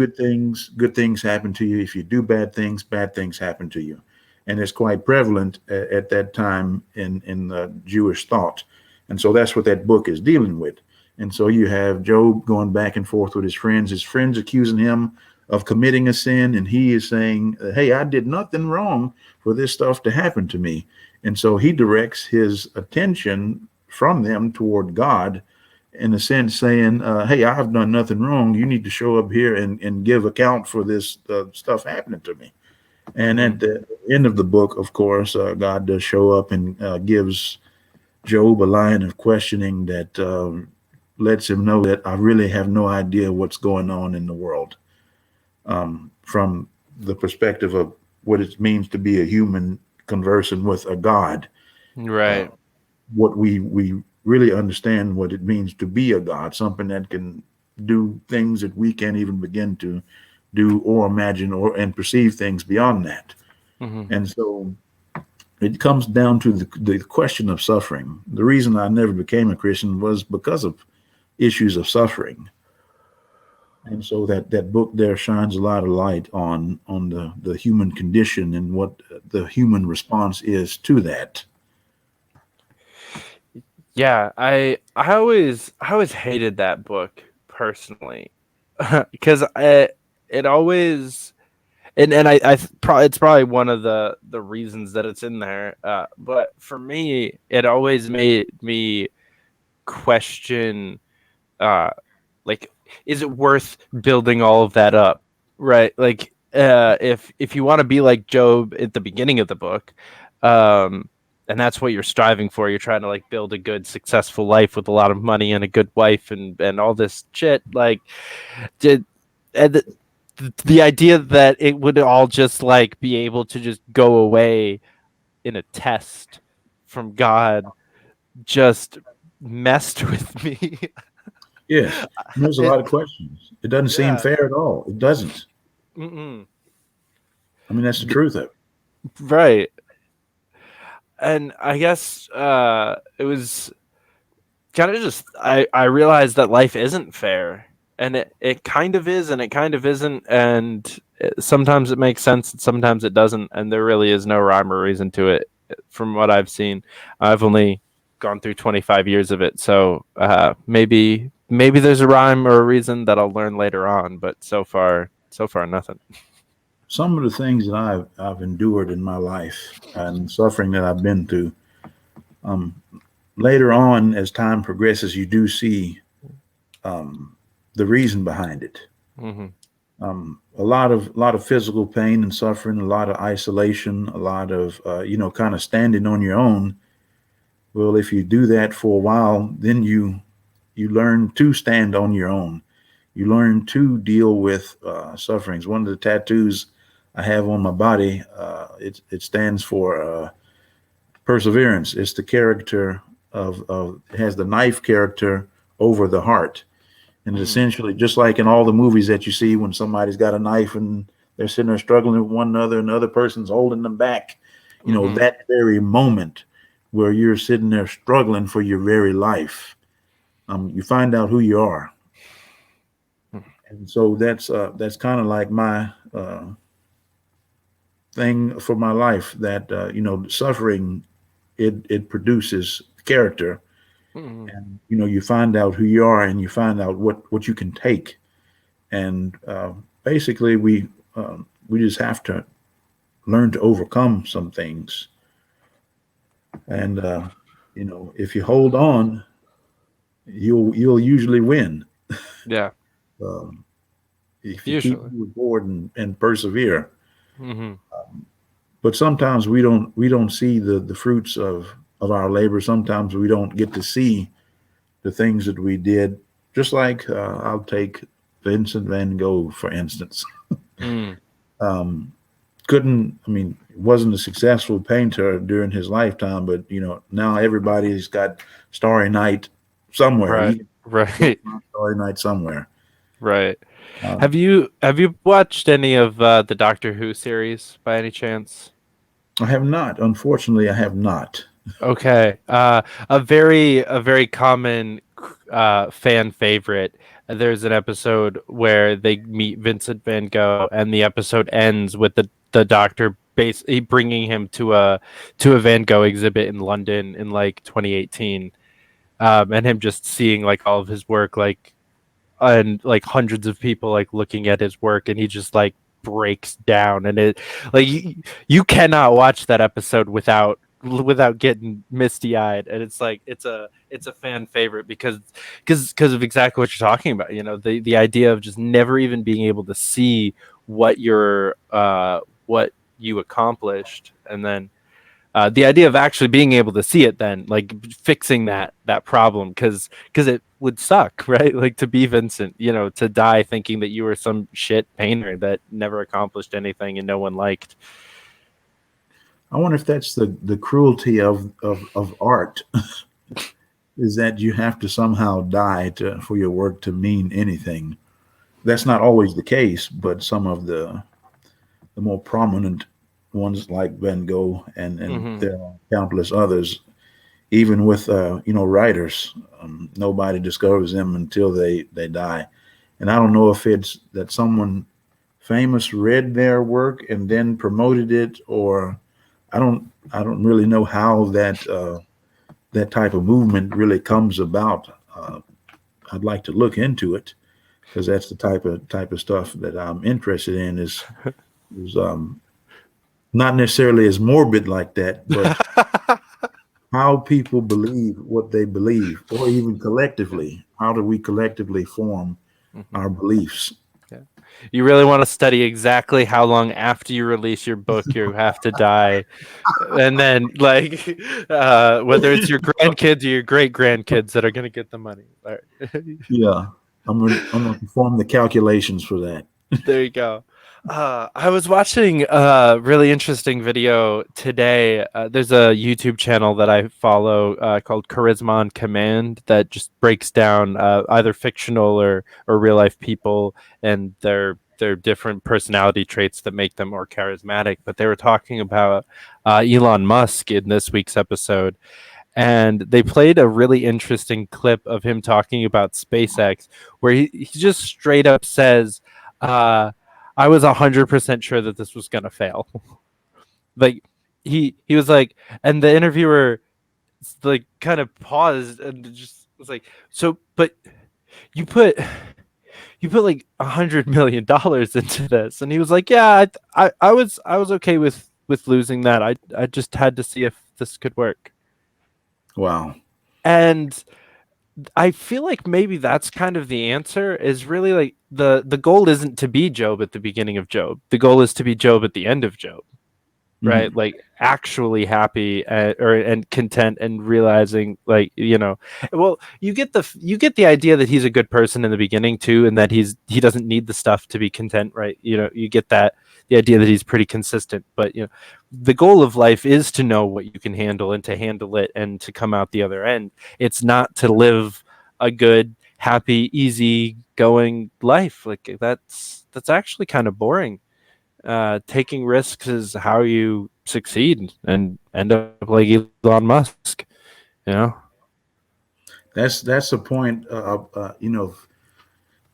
good things happen to you. If you do bad things happen to you. And it's quite prevalent at that time in the Jewish thought. And so that's what that book is dealing with. And so you have Job going back and forth with his friends accusing him of committing a sin. And he is saying, hey, I did nothing wrong for this stuff to happen to me. And so he directs his attention from them toward God, in a sense, saying, hey, I've done nothing wrong. You need to show up here and give account for this stuff happening to me. And Mm-hmm. at the end of the book, of course, God does show up and gives Job a line of questioning that lets him know that I really have no idea what's going on in the world, from the perspective of what it means to be a human conversing with a God. Uh, Right. what we really understand what it means to be a God, something that can do things that we can't even begin to do or imagine and perceive things beyond that. Mm-hmm. And so it comes down to the question of suffering. The reason I never became a Christian was because of issues of suffering. And so that book there shines a lot of light on the human condition and what the human response is to that. Yeah, I always hated that book personally, because it always and probably it's probably one of the reasons that it's in there. But for me, it always made me question, uh, like, is it worth building all of that up, right? Like, if you want to be like Job at the beginning of the book, um, and that's what you're striving for, you're trying to like build a good, successful life with a lot of money and a good wife and all this shit. Like, did and the idea that it would all just like be able to just go away in a test from God just messed with me. Yes. And there's a it, lot of questions. It doesn't seem yeah. fair at all. It doesn't. Mm-mm. I mean, that's the truth of it. Right. And I guess it was kind of just I realized that life isn't fair, and it kind of is and it kind of isn't, and sometimes it makes sense and sometimes it doesn't, and there really is no rhyme or reason to it from what I've seen. I've only gone through 25 years of it, so maybe there's a rhyme or a reason that I'll learn later on, but so far nothing. Some of the things that I've endured in my life and suffering that I've been through, um, later on, as time progresses, you do see um, the reason behind it. Hmm. A lot of physical pain and suffering, a lot of isolation, a lot of kind of standing on your own. Well, if you do that for a while, then you learn to stand on your own. You learn to deal with sufferings. One of the tattoos I have on my body, it stands for perseverance. It's the character of it has the knife character over the heart. And it's Mm. essentially just like in all the movies that you see when somebody's got a knife and they're sitting there struggling with one another and the other person's holding them back. Hmm. That very moment where you're sitting there struggling for your very life, you find out who you are. And so that's kind of like my thing for my life, that suffering, it produces character. Hmm. And you find out who you are and you find out what you can take. And basically we just have to learn to overcome some things. And if you hold on, you'll usually win. Yeah, um, if you keep usually. moving forward and persevere. Hmm. But sometimes we don't see the fruits of our labor. Sometimes we don't get to see the things that we did. Just like I'll take Vincent van Gogh, for instance. Mm, Wasn't a successful painter during his lifetime, but now everybody's got Starry Night somewhere. right, You can right, find Starry Night somewhere. right. Um, Have you watched any of the Doctor Who series by any chance? I have not. Unfortunately, I have not. Okay. A very common fan favorite. There's an episode where they meet Vincent van Gogh, and the episode ends with the doctor basically bringing him to a Van Gogh exhibit in London in like 2018, and him just seeing like all of his work, like and like hundreds of people like looking at his work, and he just like breaks down, and it like you cannot watch that episode without getting misty eyed, and it's like it's a fan favorite because of exactly what you're talking about. The idea of just never even being able to see what you accomplished, and then the idea of actually being able to see it, then like fixing that problem, because it would suck, right? Like to be Vincent, to die thinking that you were some shit painter that never accomplished anything and no one liked. I wonder if that's the cruelty of art is that you have to somehow die for your work to mean anything. That's not always the case, but some of the more prominent ones like Van Gogh and Hmm. there are countless others, even with writers, nobody discovers them until they die. And I don't know if it's that someone famous read their work and then promoted it, or I don't really know how that type of movement really comes about. I'd like to look into it because that's the type of stuff that I'm interested in. Is not necessarily as morbid like that, but how people believe what they believe, or even collectively, how do we collectively form Hmm. our beliefs? Yeah. You really want to study exactly how long after you release your book you have to die, and then like whether it's your grandkids or your great grandkids that are going to get the money. All right. Yeah, I'm gonna perform the calculations for that. There you go. I was watching a really interesting video today. There's a YouTube channel that I follow called Charisma on Command that just breaks down either fictional or real life people and their different personality traits that make them more charismatic. But they were talking about Elon Musk in this week's episode, and they played a really interesting clip of him talking about SpaceX, where he just straight up says, I was 100% sure that this was gonna fail. Like he was like, and the interviewer like kind of paused and just was like, so but you put you put like $100 million into this, and he was like, yeah, I was okay with losing that. I just had to see if this could work. Wow. And I feel like maybe that's kind of the answer, is really like the goal isn't to be Job at the beginning of Job. The goal is to be Job at the end of Job, right? Mhm. Like actually happy and content, and realizing like, well, you get the idea that he's a good person in the beginning too, and that he doesn't need the stuff to be content, right? You get that the idea that he's pretty consistent, but the goal of life is to know what you can handle and to handle it and to come out the other end. It's not to live a good, happy, easy going life. Like that's actually kind of boring. Taking risks is how you succeed and end up like Elon Musk. You know. That's a point of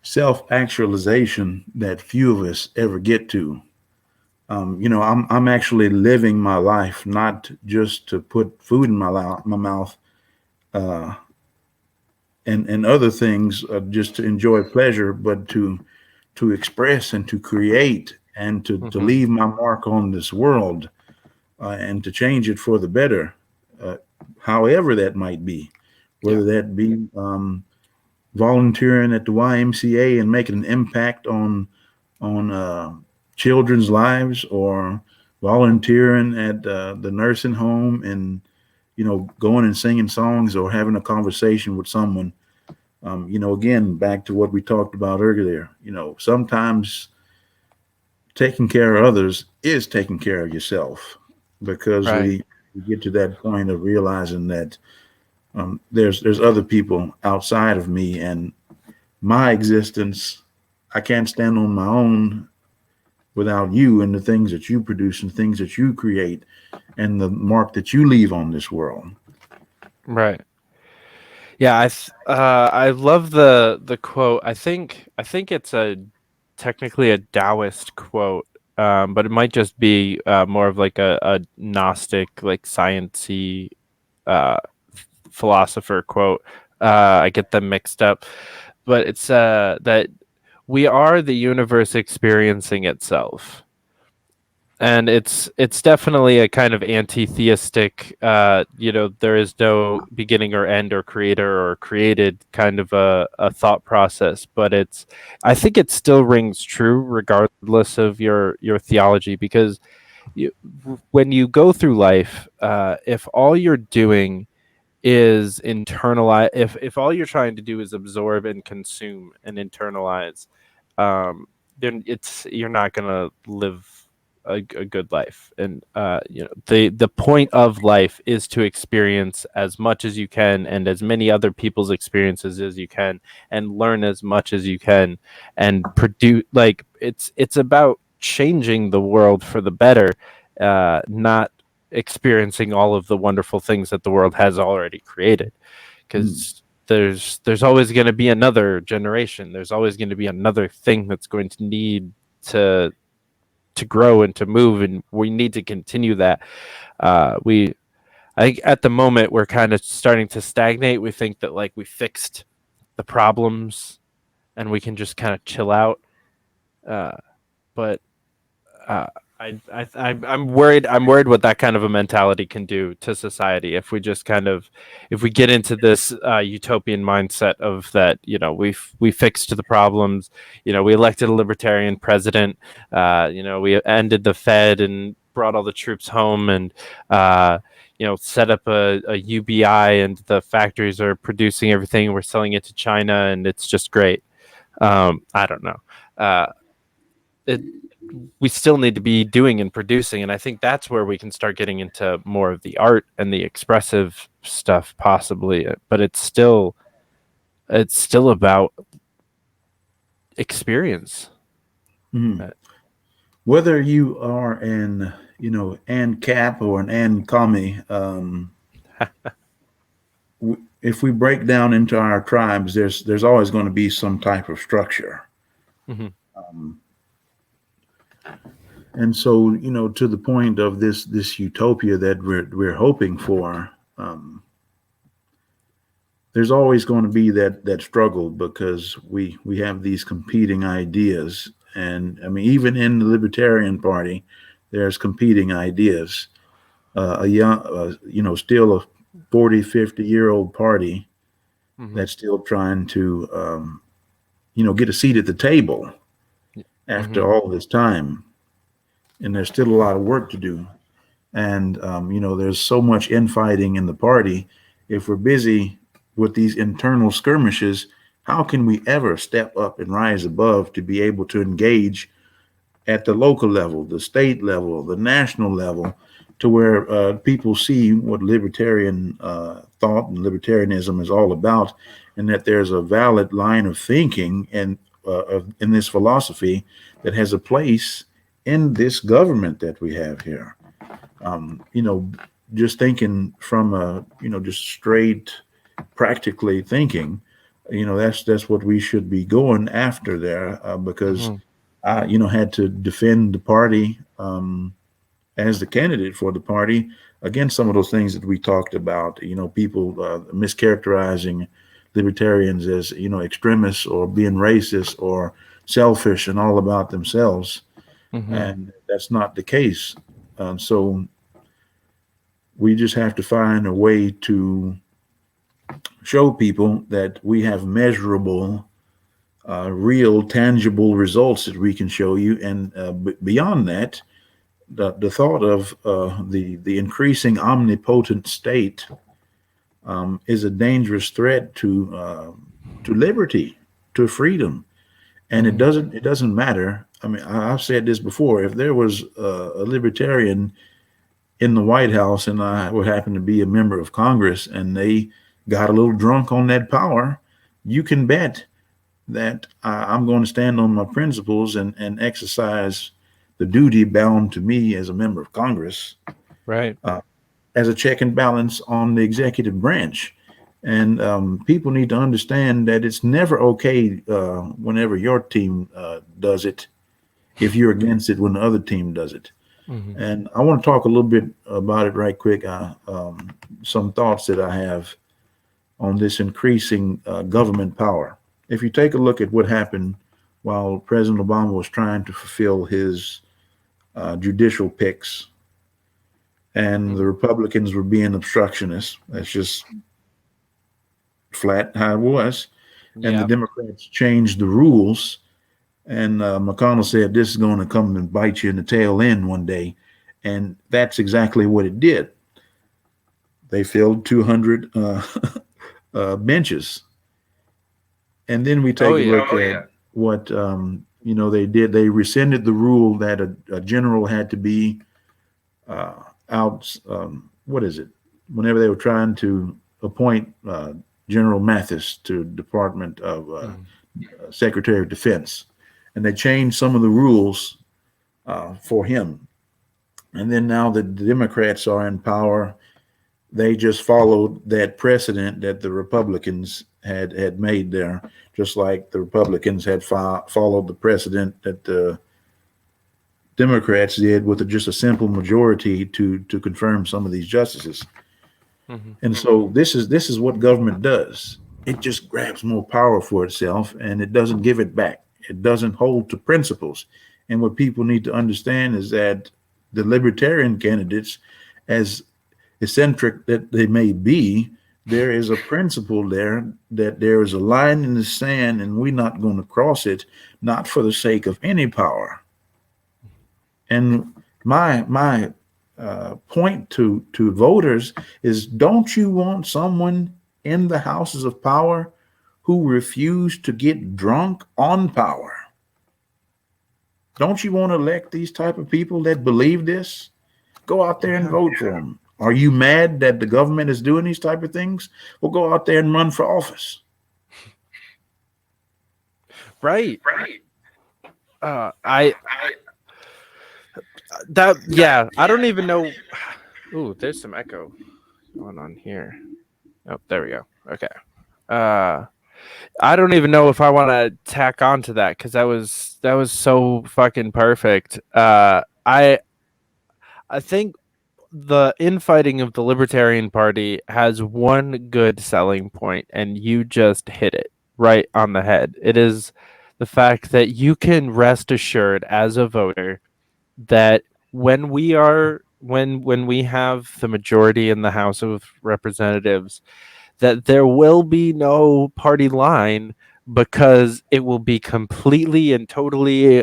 self actualization that few of us ever get to. I'm actually living my life not just to put food in my mouth, uh, and other things, just to enjoy pleasure, but to express and to create and to Hmm. leave my mark on this world, and to change it for the better, uh, however that might be, Yeah. whether that be volunteering at the YMCA and making an impact on children's lives, or volunteering at the nursing home and going and singing songs or having a conversation with someone. Again, back to what we talked about earlier, sometimes taking care of others is taking care of yourself, because Right. we get to that point of realizing that there's other people outside of me, and my existence, I can't stand on my own without you and the things that you produce and things that you create and the mark that you leave on this world. Right. Yeah, I love the quote. I think it's a technically a Taoist quote, but it might just be more of like a Gnostic, like sciencey uh, philosopher quote. I get them mixed up, but it's that we are the universe experiencing itself. And it's definitely a kind of anti-theistic, there is no beginning or end or creator or created kind of a thought process, but I think it still rings true regardless of your theology, because you, when you go through life, if all you're doing is internalize, if all you're trying to do is absorb and consume and internalize, um, then you're not gonna live a good life. And the point of life is to experience as much as you can and as many other people's experiences as you can, and learn as much as you can, and produce, like, it's about changing the world for the better, not experiencing all of the wonderful things that the world has already created, because there's always going to be another generation, there's always going to be another thing that's going to need to grow and to move, and we need to continue that. We I think at the moment we're kind of starting to stagnate. We think that, like, we fixed the problems and we can just kind of chill out, uh, but uh, I'm worried. I'm worried what that kind of a mentality can do to society if we just kind of, if we get into this utopian mindset of that. We fixed the problems. We elected a libertarian president. We ended the Fed and brought all the troops home, and set up a UBI, and the factories are producing everything. We're selling it to China, and it's just great. I don't know. It We still need to be doing and producing, and I think that's where we can start getting into more of the art and the expressive stuff, possibly. But it's still about experience. Mhm. Whether you are an ANCAP or an ANCOMI, if we break down into our tribes, there's always going to be some type of structure. Mhm. And so, to the point of this utopia that we're hoping for, there's always going to be that struggle, because we have these competing ideas. And I mean, even in the Libertarian Party, there's competing ideas. A young, still a 40, 50-year-old party Mhm. that's still trying to, get a seat at the table after Mhm. all this time. And there's still a lot of work to do. And, there's so much infighting in the party. If we're busy with these internal skirmishes, how can we ever step up and rise above to be able to engage at the local level, the state level, the national level, to where people see what libertarian thought and libertarianism is all about, and that there's a valid line of thinking and in this philosophy that has a place in this government that we have here. Um, you know, just thinking from a just straight practically thinking, that's what we should be going after there, because Mhm. I had to defend the party, as the candidate for the party, against some of those things that we talked about. People mischaracterizing libertarians as extremists or being racist or selfish and all about themselves, Mhm. and that's not the case. So we just have to find a way to show people that we have measurable, real, tangible results that we can show you, and beyond that, the thought of the increasing omnipotent state is a dangerous threat to liberty, to freedom, and it doesn't matter. I mean, I've said this before. If there was a libertarian in the White House and I would happen to be a member of Congress and they got a little drunk on that power, you can bet that I'm going to stand on my principles and exercise the duty bound to me as a member of Congress, Right. as a check and balance on the executive branch. And people need to understand that it's never okay whenever your team does it, if you're against it when the other team does it. And I want to talk a little bit about it right quick. Some thoughts that I have on this increasing government power. If you take a look at what happened while President Obama was trying to fulfill his judicial picks, and the Republicans were being obstructionists. That's just flat how it was. And the Democrats changed the rules. And McConnell said, this is going to come and bite you in the tail end one day. And that's exactly what it did. They filled 200 benches. And then we take a look at what they did. They rescinded the rule that a general had to be out. What is it? Whenever they were trying to appoint General Mathis to Department of Secretary of Defense, and they changed some of the rules for him. And then now that the Democrats are in power, they just followed that precedent that the Republicans had made there, just like the Republicans had followed the precedent that the Democrats did with just a simple majority to confirm some of these justices. And so this is what government does. It just grabs more power for itself and it doesn't give it back. It doesn't hold to principles. And what people need to understand is that the libertarian candidates, as eccentric that they may be, there is a principle there that there is a line in the sand and we're not going to cross it, not for the sake of any power. And my point to voters is, don't you want someone in the houses of power who refuse to get drunk on power? Don't you want to elect these type of people that believe this? Go out there and vote for them. Are you mad that the government is doing these type of things? Well, go out there and run for office. Right. I don't even know. Ooh, there's some echo going on here. Oh, there we go. Okay. I don't even know if I want to tack on to that because that was so fucking perfect. I think the infighting of the Libertarian Party has one good selling point, and you just hit it right on the head. It is the fact that you can rest assured as a voter that when we have the majority in the House of Representatives, that there will be no party line, because it will be completely and totally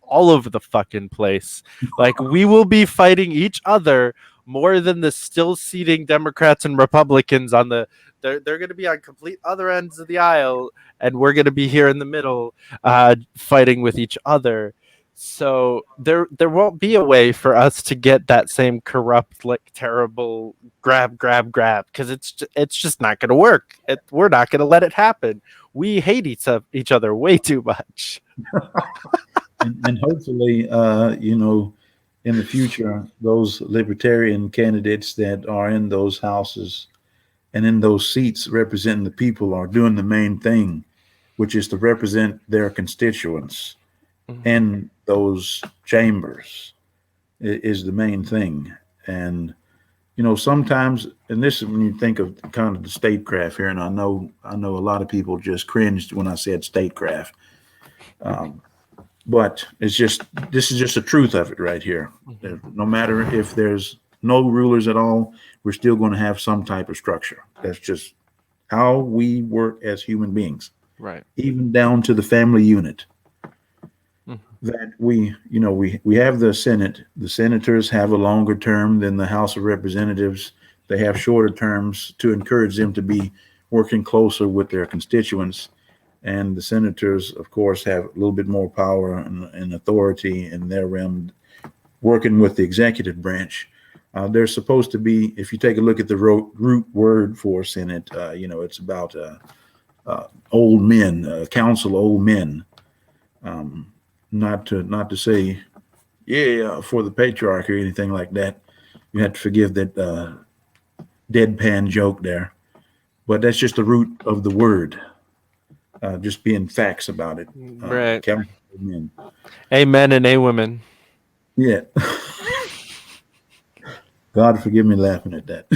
all over the fucking place. Like, we will be fighting each other more than the still seating Democrats and Republicans on the they're going to be on complete other ends of the aisle, and we're going to be here in the middle fighting with each other. So there won't be a way for us to get that same corrupt, like, terrible grab, because it's just not going to work. We're not going to let it happen. We hate each other way too much. and hopefully, in the future, those libertarian candidates that are in those houses and in those seats representing the people are doing the main thing, which is to represent their constituents in those chambers is the main thing. And, sometimes, and this is when you think of kind of the statecraft here, and I know a lot of people just cringed when I said statecraft. But this is just the truth of it right here. No matter if there's no rulers at all, we're still going to have some type of structure. That's just how we work as human beings. Right. Even down to the family unit. that we have the Senate. The senators have a longer term than the House of Representatives. They have shorter terms to encourage them to be working closer with their constituents. And the senators, of course, have a little bit more power and authority in their realm, working with the executive branch. They're supposed to be, if you take a look at the root word for Senate, it's about old men, council old men. Not to say, yeah, for the patriarch or anything like that. You have to forgive that deadpan joke there, but that's just the root of the word. Just being facts about it. Right. Council old men. Amen and a women. Yeah. God forgive me laughing at that.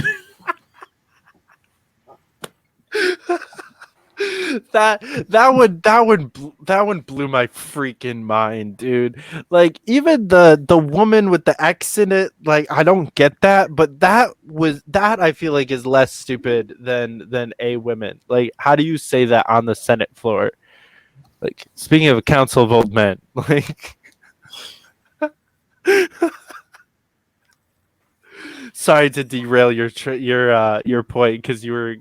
that one blew my freaking mind, dude. Like even the woman with the X in it, like I don't get that, but that I feel like is less stupid than a women. Like how do you say that on the Senate floor? Like speaking of a council of old men, like sorry to derail your point because you were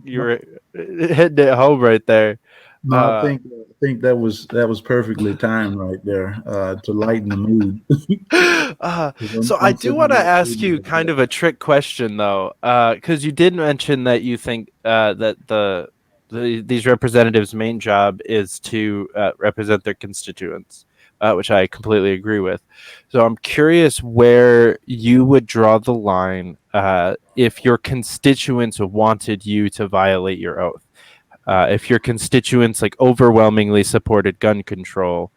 hitting it home right there. No, I think that was perfectly timed right there to lighten the mood. 'Cause So I I'm do sitting want to there ask feeling you like kind that. of a trick question though, because you did mention that you think that these representatives' main job is to represent their constituents, which I completely agree with. So I'm curious where you would draw the line if your constituents wanted you to violate your oath. If your constituents like overwhelmingly supported gun control,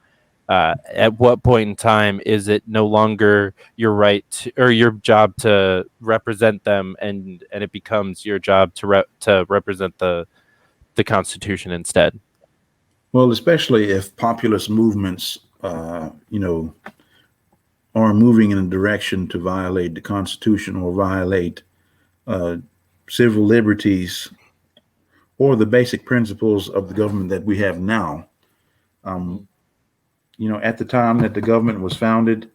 at what point in time is it no longer your right or your job to represent them, and it becomes your job to represent the Constitution instead? Well, especially if populist movements, are moving in a direction to violate the Constitution or violate uh, civil liberties or the basic principles of the government that we have now. Um, at the time that the government was founded,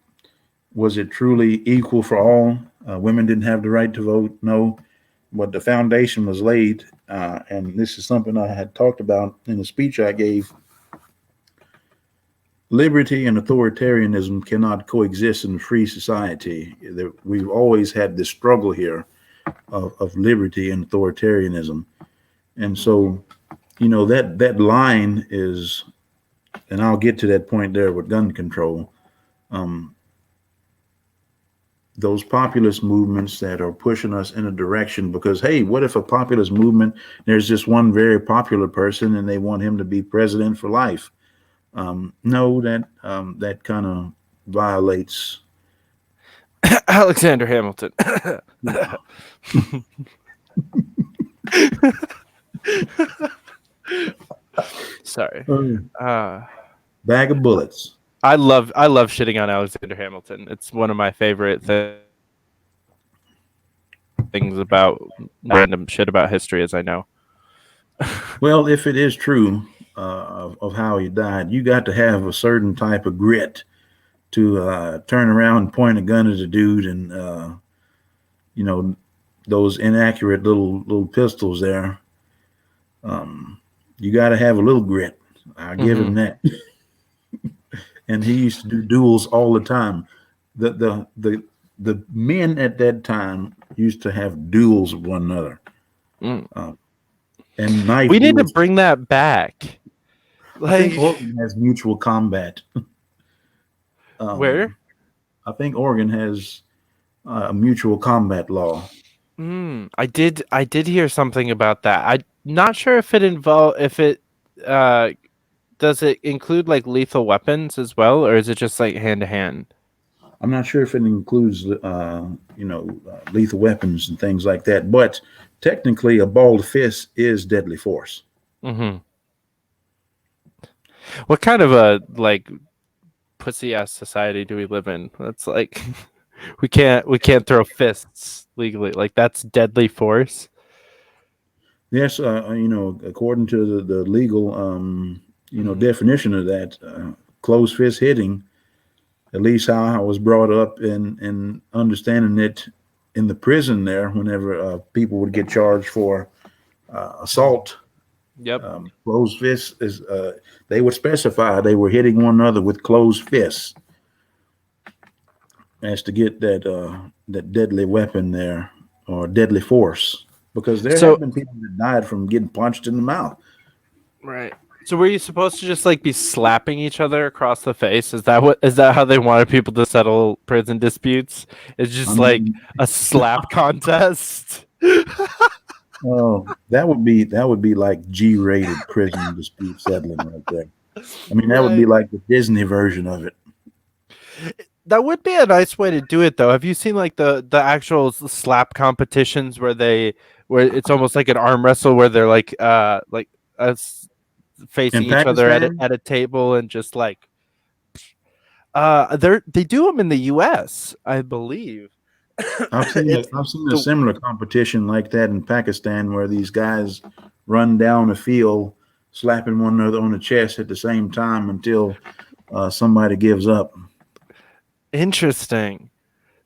was it truly equal for all? Women didn't have the right to vote, no, but the foundation was laid. And this is something I had talked about in a speech I gave. Liberty and authoritarianism cannot coexist in a free society. We've always had this struggle here of liberty and authoritarianism. And so, that line is, and I'll get to that point there with gun control. Um, those populist movements that are pushing us in a direction because, hey, what if a populist movement, there's just one very popular person and they want him to be president for life? No, that kind of violates. Alexander Hamilton. Yeah. Sorry. Um, Uh, Bag of bullets. I love shitting on Alexander Hamilton. It's one of my favorite things about random shit about history as I know. Well, if it is true of how he died, you got to have a certain type of grit to turn around and point a gun at a dude and you know those inaccurate little pistols there. You got to have a little grit. I give him Mm-hmm. that. And he used to do duels all the time. The men at that time used to have duels with one another, Mm. and knife We need to duels. bring that back. I think Like Oregon has mutual combat. where? Um, I think Oregon has a mutual combat law. I did hear something about that. I'm not sure if it uh does it include like lethal weapons as well, or is it just like hand to hand? I'm not sure if it includes, lethal weapons and things like that, but technically, a balled fist is deadly force. Mm-hmm. What kind of a like pussy ass society do we live in? That's like we can't throw fists legally. Like that's deadly force. Yes, according to the legal, Mhm. definition of that, closed fist hitting at least how I was brought up in understanding it in the prison there. Whenever people would get charged for assault, Yep. closed fists is they would specify they were hitting one another with closed fists as to get that deadly weapon there or deadly force. Because there So have been people that died from getting punched in the mouth. right. So were you supposed to just like be slapping each other across the face? Is that how they wanted people to settle prison disputes? It's I just like mean, a slap contest. oh, that would be like G-rated prison dispute settling right there. I mean, that would be Right. like the Disney version of it. That would be a nice way to do it, though. Have you seen like the actual slap competitions where it's almost like an arm wrestle where they're like In facing each other Pakistan, at a table and just like they do them in the U.S. I believe. It's I've seen a the similar competition like that in Pakistan where these guys run down a field, slapping one another on the chest at the same time until somebody gives up. Interesting.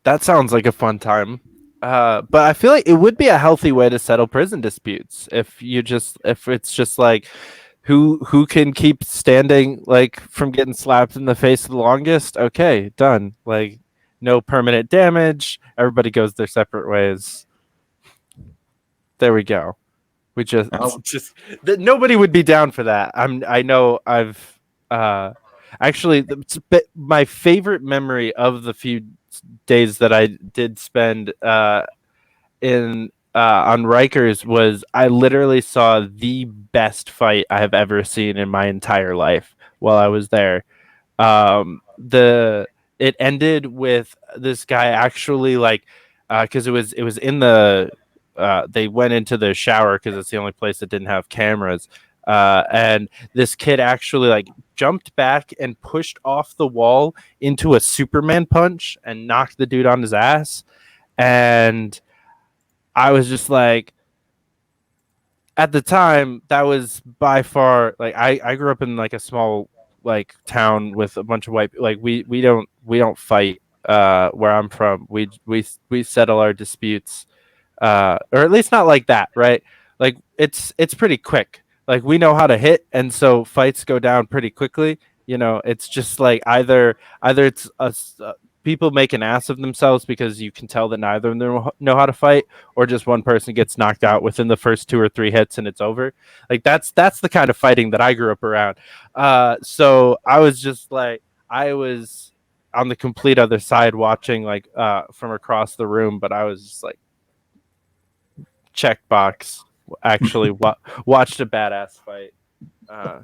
That sounds like a fun time. But I feel like it would be a healthy way to settle prison disputes if it's just like who can keep standing like from getting slapped in the face the longest. Okay, done. Like no permanent damage. Everybody goes their separate ways. There we go. We just I'll- just nobody would be down for that. I know I've actually my favorite memory of the few days that I did spend in on Rikers was I literally saw the best fight I have ever seen in my entire life while I was there. The It ended with this guy actually like because it was in the they went into the shower because it's the only place that didn't have cameras. And this kid actually like jumped back and pushed off the wall into a Superman punch and knocked the dude on his ass. And I was just like, at the time, that was by far like I grew up in like a small like town with a bunch of white like we don't fight where I'm from. We settle our disputes or at least not like that, right? Like it's pretty quick. Like we know how to hit, and so fights go down pretty quickly. It's just like either it's people make an ass of themselves because you can tell that neither of them know how to fight, or just one person gets knocked out within the first 2 or 3 hits and it's over. Like that's the kind of fighting that I grew up around. So I was just like I was on the complete other side watching like from across the room, but I was just like checkbox. Actually, watched a badass fight. I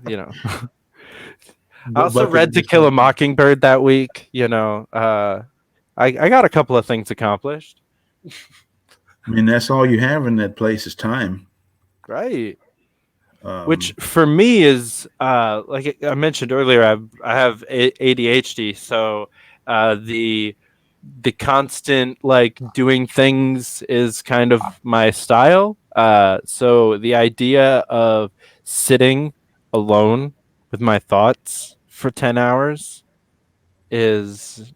also bucket read To list Kill a item. Mockingbird that week. I got a couple of things accomplished. I mean, that's all you have in that place is time. Right. Which Um, for me is like I mentioned earlier, I have ADHD, so the constant like doing things is kind of my style. So the idea of sitting alone with my thoughts for 10 hours is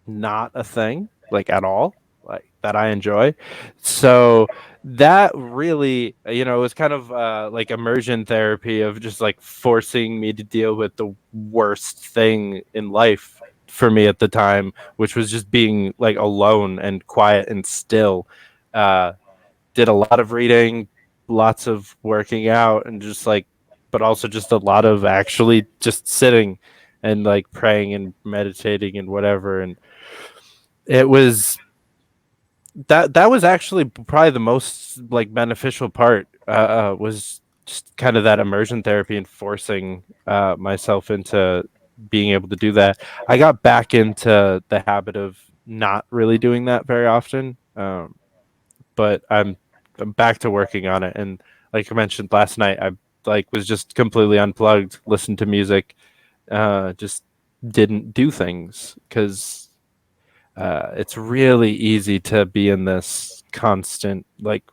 not a thing like at all like that I enjoy. So that really it was kind of like immersion therapy of just like forcing me to deal with the worst thing in life for me at the time, which was just being like alone and quiet and still. Did a lot of reading, lots of working out, and just like but also just a lot of actually just sitting and like praying and meditating and whatever. And it was that was actually probably the most like beneficial part was just kind of that immersion therapy and forcing myself into being able to do that. I got back into the habit of not really doing that very often, but I'm back to working on it. And like I mentioned last night, I like was just completely unplugged, listened to music, just didn't do things because it's really easy to be in this constant like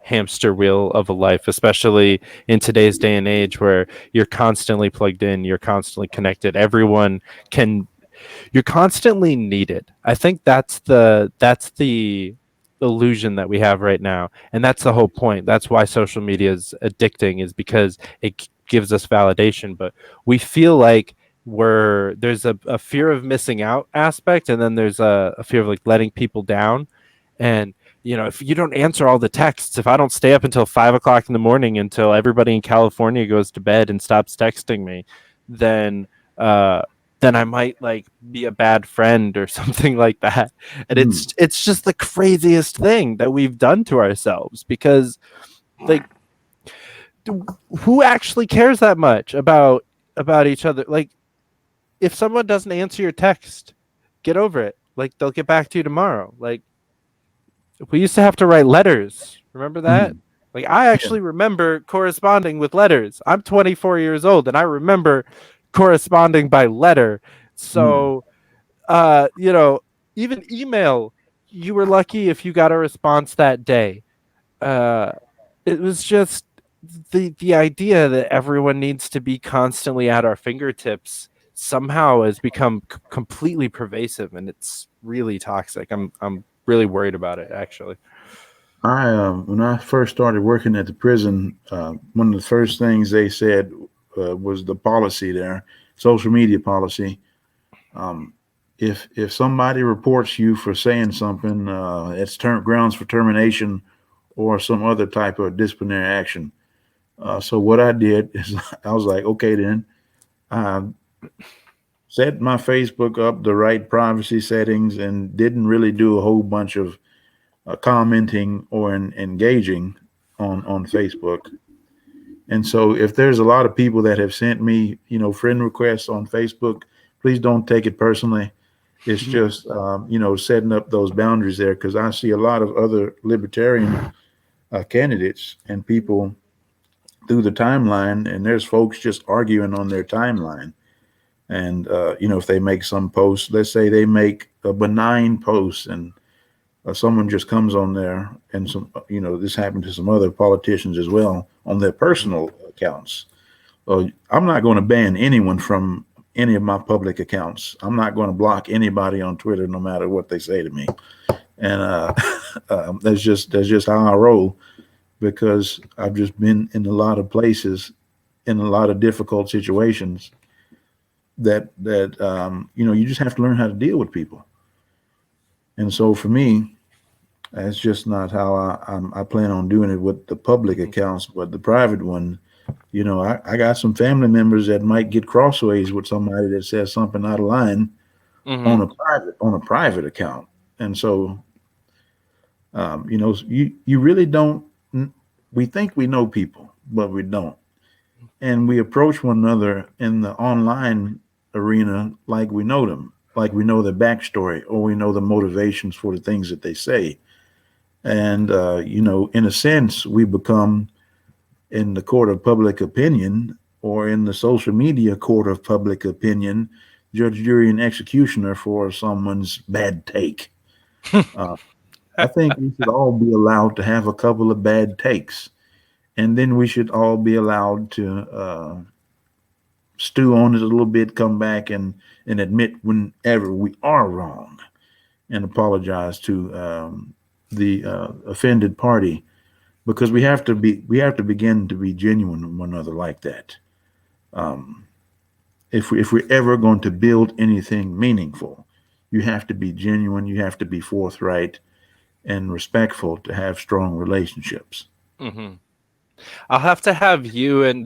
hamster wheel of a life, especially in today's day and age where you're constantly plugged in, you're constantly connected. Everyone can you're constantly needed. I think that's the illusion that we have right now, and that's the whole point. That's why social media is addicting, is because it gives us validation, but we feel like there's a fear of missing out aspect, and then there's a fear of like letting people down. And if you don't answer all the texts, if I don't stay up until 5 o'clock in the morning until everybody in California goes to bed and stops texting me, then uh then I might like be a bad friend or something like that. And it's just the craziest thing that we've done to ourselves, because like who actually cares that much about each other? Like, if someone doesn't answer your text, get over it. Like, they'll get back to you tomorrow. Like, we used to have to write letters. Remember that? Like, I actually remember corresponding with letters. I'm 24 years old, and I remember corresponding by letter. So, even email, you were lucky if you got a response that day. It was just the idea that everyone needs to be constantly at our fingertips somehow has become completely pervasive, and it's really toxic. I'm really worried about it, actually. When I first started working at the prison, one of the first things they said was the policy there, social media policy. If somebody reports you for saying something, it's grounds for termination or some other type of disciplinary action. So what I did is I was like, okay, then I set my Facebook up the right privacy settings and didn't really do a whole bunch of commenting or engaging on Facebook. And so if there's a lot of people that have sent me, friend requests on Facebook, please don't take it personally. It's just, setting up those boundaries there, because I see a lot of other libertarian candidates and people through the timeline, and there's folks just arguing on their timeline. And, if they make some post, let's say they make a benign post, and someone just comes on there, and this happened to some other politicians as well on their personal accounts. I'm not going to ban anyone from any of my public accounts. I'm not going to block anybody on Twitter, no matter what they say to me. And that's just how I roll, because I've just been in a lot of places, in a lot of difficult situations that you just have to learn how to deal with people. And so for me, that's just not how I plan on doing it with the public accounts, but the private one, I got some family members that might get crossways with somebody that says something out of line on a private account. And so, you really don't. We think we know people, but we don't. And we approach one another in the online arena like we know them, like we know their backstory, or we know the motivations for the things that they say. And, in a sense, we become, in the court of public opinion, or in the social media court of public opinion, judge, jury, and executioner for someone's bad take. I think we should all be allowed to have a couple of bad takes, and then we should all be allowed to stew on it a little bit, come back and admit whenever we are wrong, and apologize to the offended party, because we have to begin to be genuine with one another like that. If we're ever going to build anything meaningful, you have to be genuine, you have to be forthright and respectful to have strong relationships. I'll have to have you and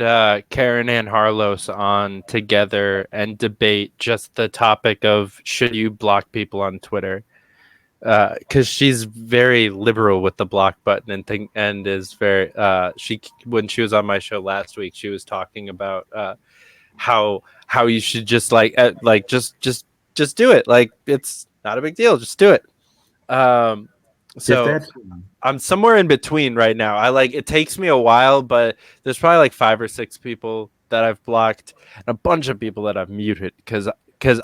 Karen Ann Harlos on together and debate just the topic of, should you block people on Twitter? Because she's very liberal with the block button and is very when she was on my show last week, she was talking about how you should just just do it. Like, it's not a big deal, just do it. So I'm somewhere in between right now. It takes me a while, but there's probably like 5 or 6 people that I've blocked and a bunch of people that I've muted because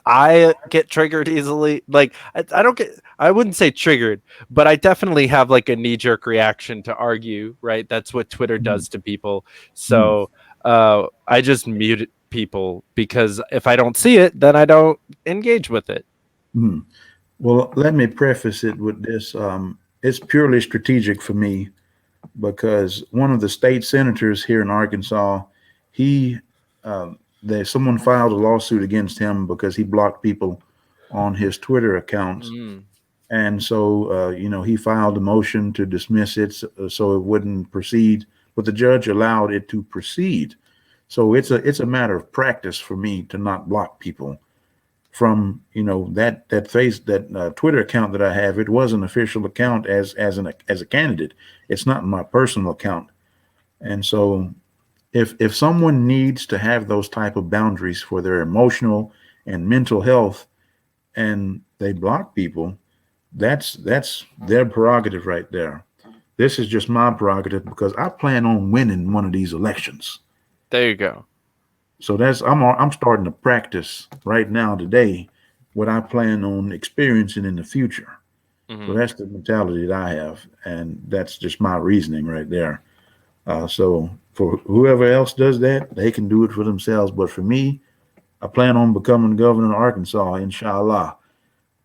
I get triggered easily. Like, I wouldn't say triggered, but I definitely have like a knee-jerk reaction to argue, right? That's what Twitter does to people. So I just mute people, because if I don't see it, then I don't engage with it. Well, let me preface it with this. It's purely strategic for me because one of the state senators here in Arkansas, he, someone filed a lawsuit against him because he blocked people on his Twitter accounts. And so, he filed a motion to dismiss it so it wouldn't proceed, but the judge allowed it to proceed. So it's a matter of practice for me to not block people from, that Twitter account that I have. It was an official account as a candidate. It's not my personal account. And so if someone needs to have those type of boundaries for their emotional and mental health and they block people, that's their prerogative right there. This is just my prerogative because I plan on winning one of these elections. There you go. So I'm starting to practice right now today what I plan on experiencing in the future. So that's the mentality that I have, and that's just my reasoning right there. So for whoever else does that, they can do it for themselves. But for me, I plan on becoming governor of Arkansas, inshallah.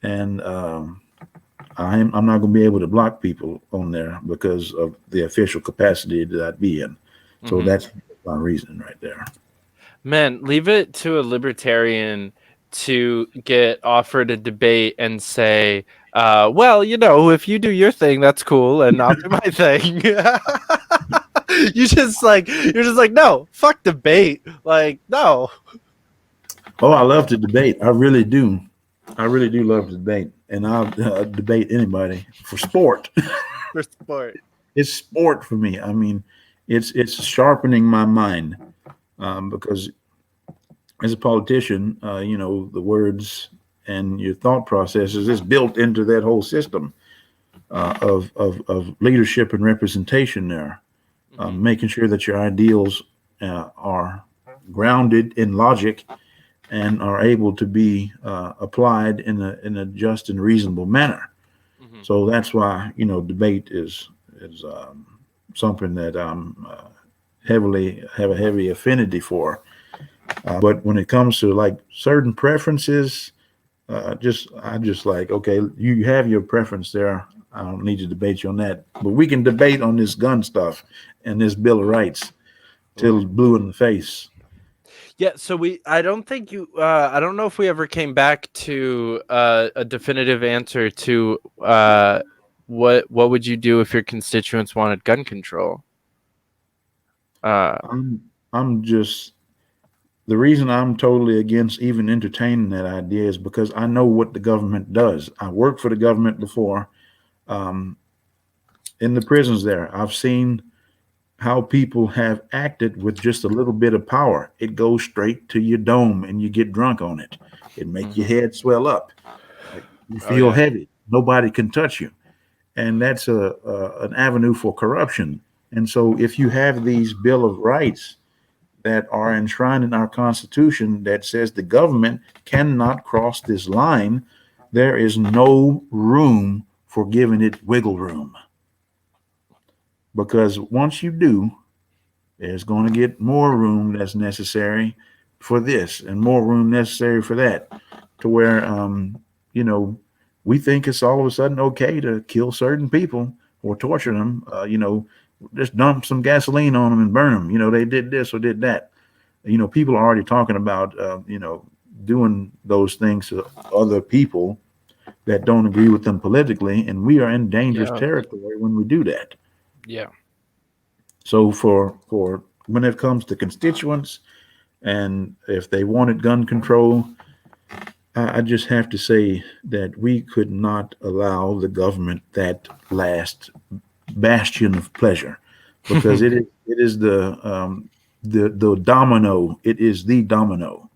And I'm not going to be able to block people on there because of the official capacity that I'd be in. So that's my reasoning right there. Man, leave it to a libertarian to get offered a debate and say, well, if you do your thing, that's cool, and I'll do my thing. You're just like, no, fuck debate. Like, no. Oh, I love to debate. I really do. I really do love to debate, and I'll debate anybody for sport. For sport. It's sport for me. I mean, it's sharpening my mind because as a politician, the words and your thought processes is built into that whole system of leadership and representation there, making sure that your ideals are grounded in logic and are able to be applied in a just and reasonable manner. So that's why debate is something that I'm have a heavy affinity for. But when it comes to like certain preferences, I just like, okay, you have your preference there. I don't need to debate you on that, but we can debate on this gun stuff and this Bill of Rights till it's blue in the face. Yeah, so I don't think I don't know if we ever came back to a definitive answer to what would you do if your constituents wanted gun control? I'm just, the reason I'm totally against even entertaining that idea is because I know what the government does. I worked for the government before in the prisons there. I've seen how people have acted with just a little bit of power. It goes straight to your dome and you get drunk on it. It makes your head swell up. Like you feel heavy. Nobody can touch you. And that's an avenue for corruption. And so if you have these Bill of Rights that are enshrined in our Constitution that says the government cannot cross this line, there is no room for giving it wiggle room. Because once you do, there's going to get more room that's necessary for this and more room necessary for that, to where, we think it's all of a sudden okay to kill certain people or torture them, just dump some gasoline on them and burn them. They did this or did that. People are already talking about, doing those things to other people that don't agree with them politically. And we are in dangerous territory when we do that. Yeah. So for when it comes to constituents and if they wanted gun control, I just have to say that we could not allow the government that last bastion of pleasure, because it is the domino. It is the domino.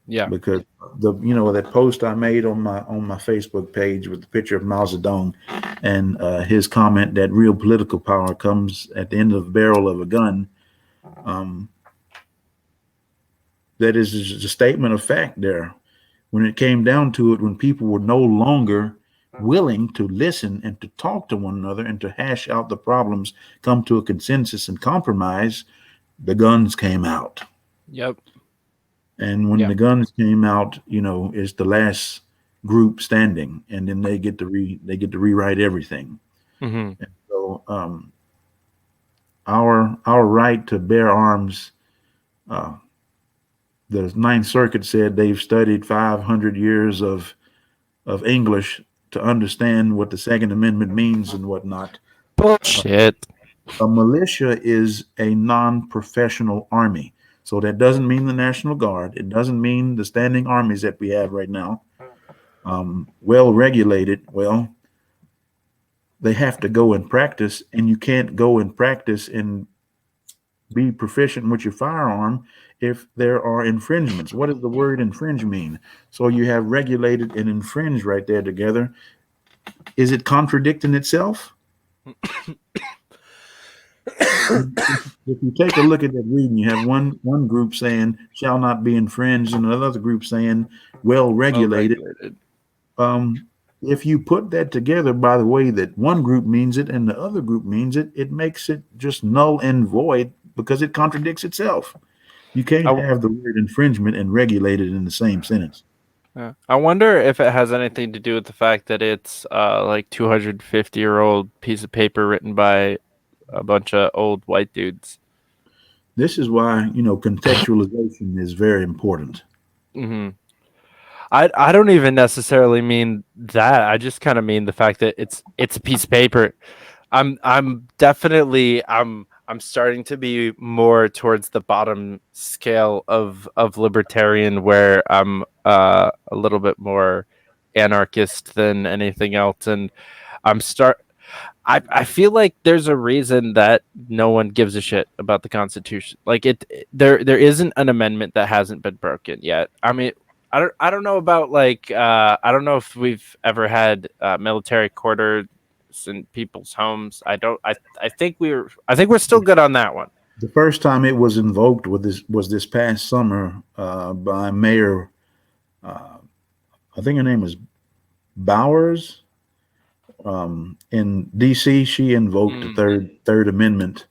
Yeah. Because that post I made on my Facebook page with the picture of Mao Zedong and his comment that real political power comes at the end of the barrel of a gun. That is just a statement of fact there. When it came down to it, when people were no longer willing to listen and to talk to one another and to hash out the problems, come to a consensus and compromise, the guns came out. Yep. And when Yeah. the guns came out, it's the last group standing, and then they get to rewrite everything. Hmm. And so our right to bear arms, uh, the Ninth Circuit said they've studied 500 years of English to understand what the Second Amendment means and whatnot. Bullshit. A militia is a non-professional army. So that doesn't mean the National Guard. It doesn't mean the standing armies that we have right now. Well regulated. Well, they have to go and practice, and you can't go and practice and be proficient with your firearm if there are infringements. What does the word infringe mean? So you have regulated and infringe right there together. Is it contradicting itself? If you take a look at that reading, you have one group saying shall not be infringed, and another group saying well Well regulated. regulated. If you put that together by the way that one group means it and the other group means it, it makes it just null and void because it contradicts itself. You can't I, have the word infringement and regulated in the same sentence. yeah. I wonder if it has anything to do with the fact that it's like 250-year-old piece of paper written by a bunch of old white dudes. This is why, contextualization is very important. Hmm. I don't even necessarily mean that. I just kind of mean the fact that it's a piece of paper. I'm definitely I'm starting to be more towards the bottom scale of libertarian, where I'm a little bit more anarchist than anything else, and I'm start I feel like there's a reason that no one gives a shit about the Constitution. Like there isn't an amendment that hasn't been broken yet. I mean, I don't know about like I don't know if we've ever had military quarters in people's homes. I think we're still good on that one. The first time it was invoked was this past summer by Mayor, I think her name was Bowers, in D.C. She invoked the Mm. third amendment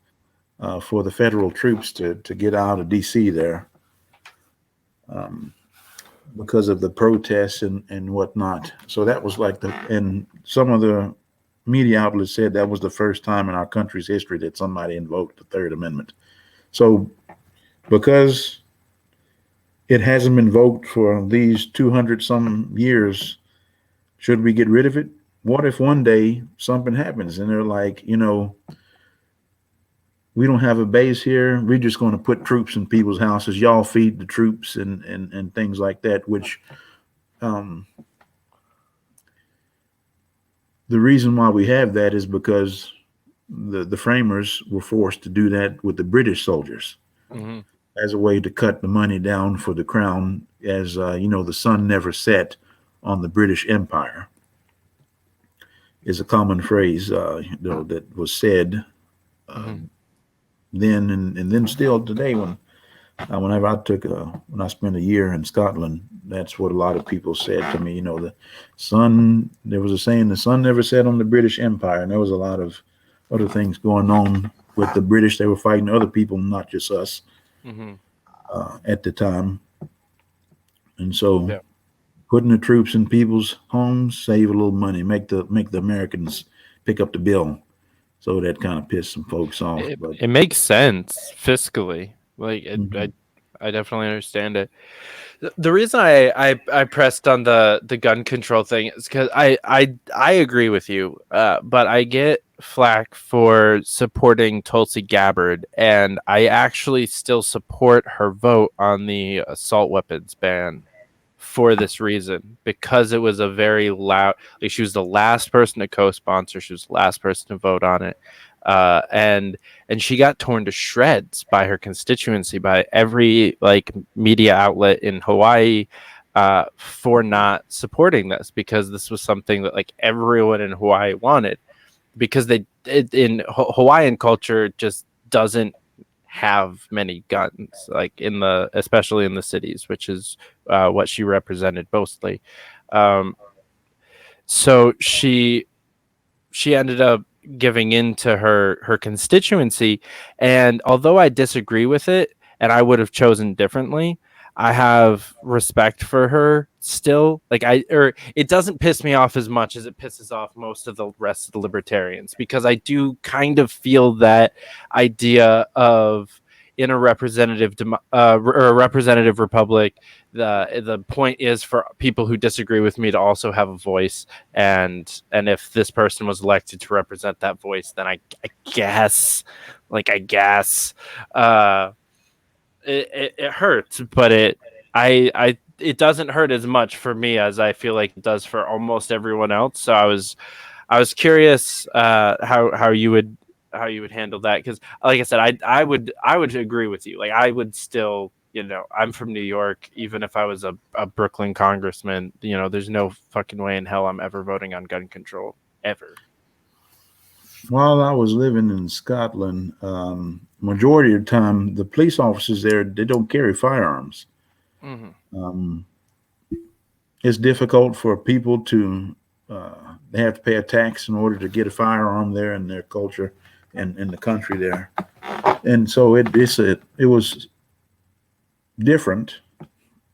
for the federal troops to get out of D.C. there, because of the protests and whatnot. So that was like and some of the media outlets said that was the first time in our country's history that somebody invoked the Third Amendment. So because it hasn't been invoked for these 200 some years, should we get rid of it? What if one day something happens and they're like, we don't have a base here. We're just going to put troops in people's houses. Y'all feed the troops and things like that, which um, the reason why we have that is because the framers were forced to do that with the British soldiers Hmm. as a way to cut the money down for the crown. As the sun never set on the British Empire is a common phrase that was said Hmm. then and then still today. Whenever when I spent a year in Scotland, that's what a lot of people said to me. The sun. There was a saying, the sun never set on the British Empire, and there was a lot of other things going on with the British. They were fighting other people, not just us, Hmm. at the time. And so, Yeah. putting the troops in people's homes save a little money, make the Americans pick up the bill. So that kind of pissed some folks off. But It makes sense fiscally. Like mhm. I definitely understand it. The reason I pressed on the gun control thing is because I agree with you, but I get flack for supporting Tulsi Gabbard, and I actually still support her vote on the assault weapons ban for this reason, because it was a very loud, like, she was the last person to co-sponsor, she was the last person to vote on it, and she got torn to shreds by her constituency, by every like media outlet in Hawaii, for not supporting this, because this was something that like everyone in Hawaii wanted, because in Hawaiian culture just doesn't have many guns, like especially in the cities, which is what she represented mostly. Um, so she ended up giving in to her constituency, and although I disagree with it, and I would have chosen differently. I have respect for her still. Like it doesn't piss me off as much as it pisses off most of the rest of the libertarians, because I do kind of feel that idea of in a representative or a representative republic, the point is for people who disagree with me to also have a voice, and if this person was elected to represent that voice, then I guess, uh it hurts, but it doesn't hurt as much for me as I feel like it does for almost everyone else. So I was curious how you would handle that, because like I said, I would agree with you. Like I would still, I'm from New York. Even if I was a Brooklyn congressman, there's no fucking way in hell I'm ever voting on gun control ever. While I was living in Scotland, majority of the time, the police officers there, they don't carry firearms. Mm-hmm. It's difficult for people to, they have to pay a tax in order to get a firearm there in their culture and in the country there. And so it was different,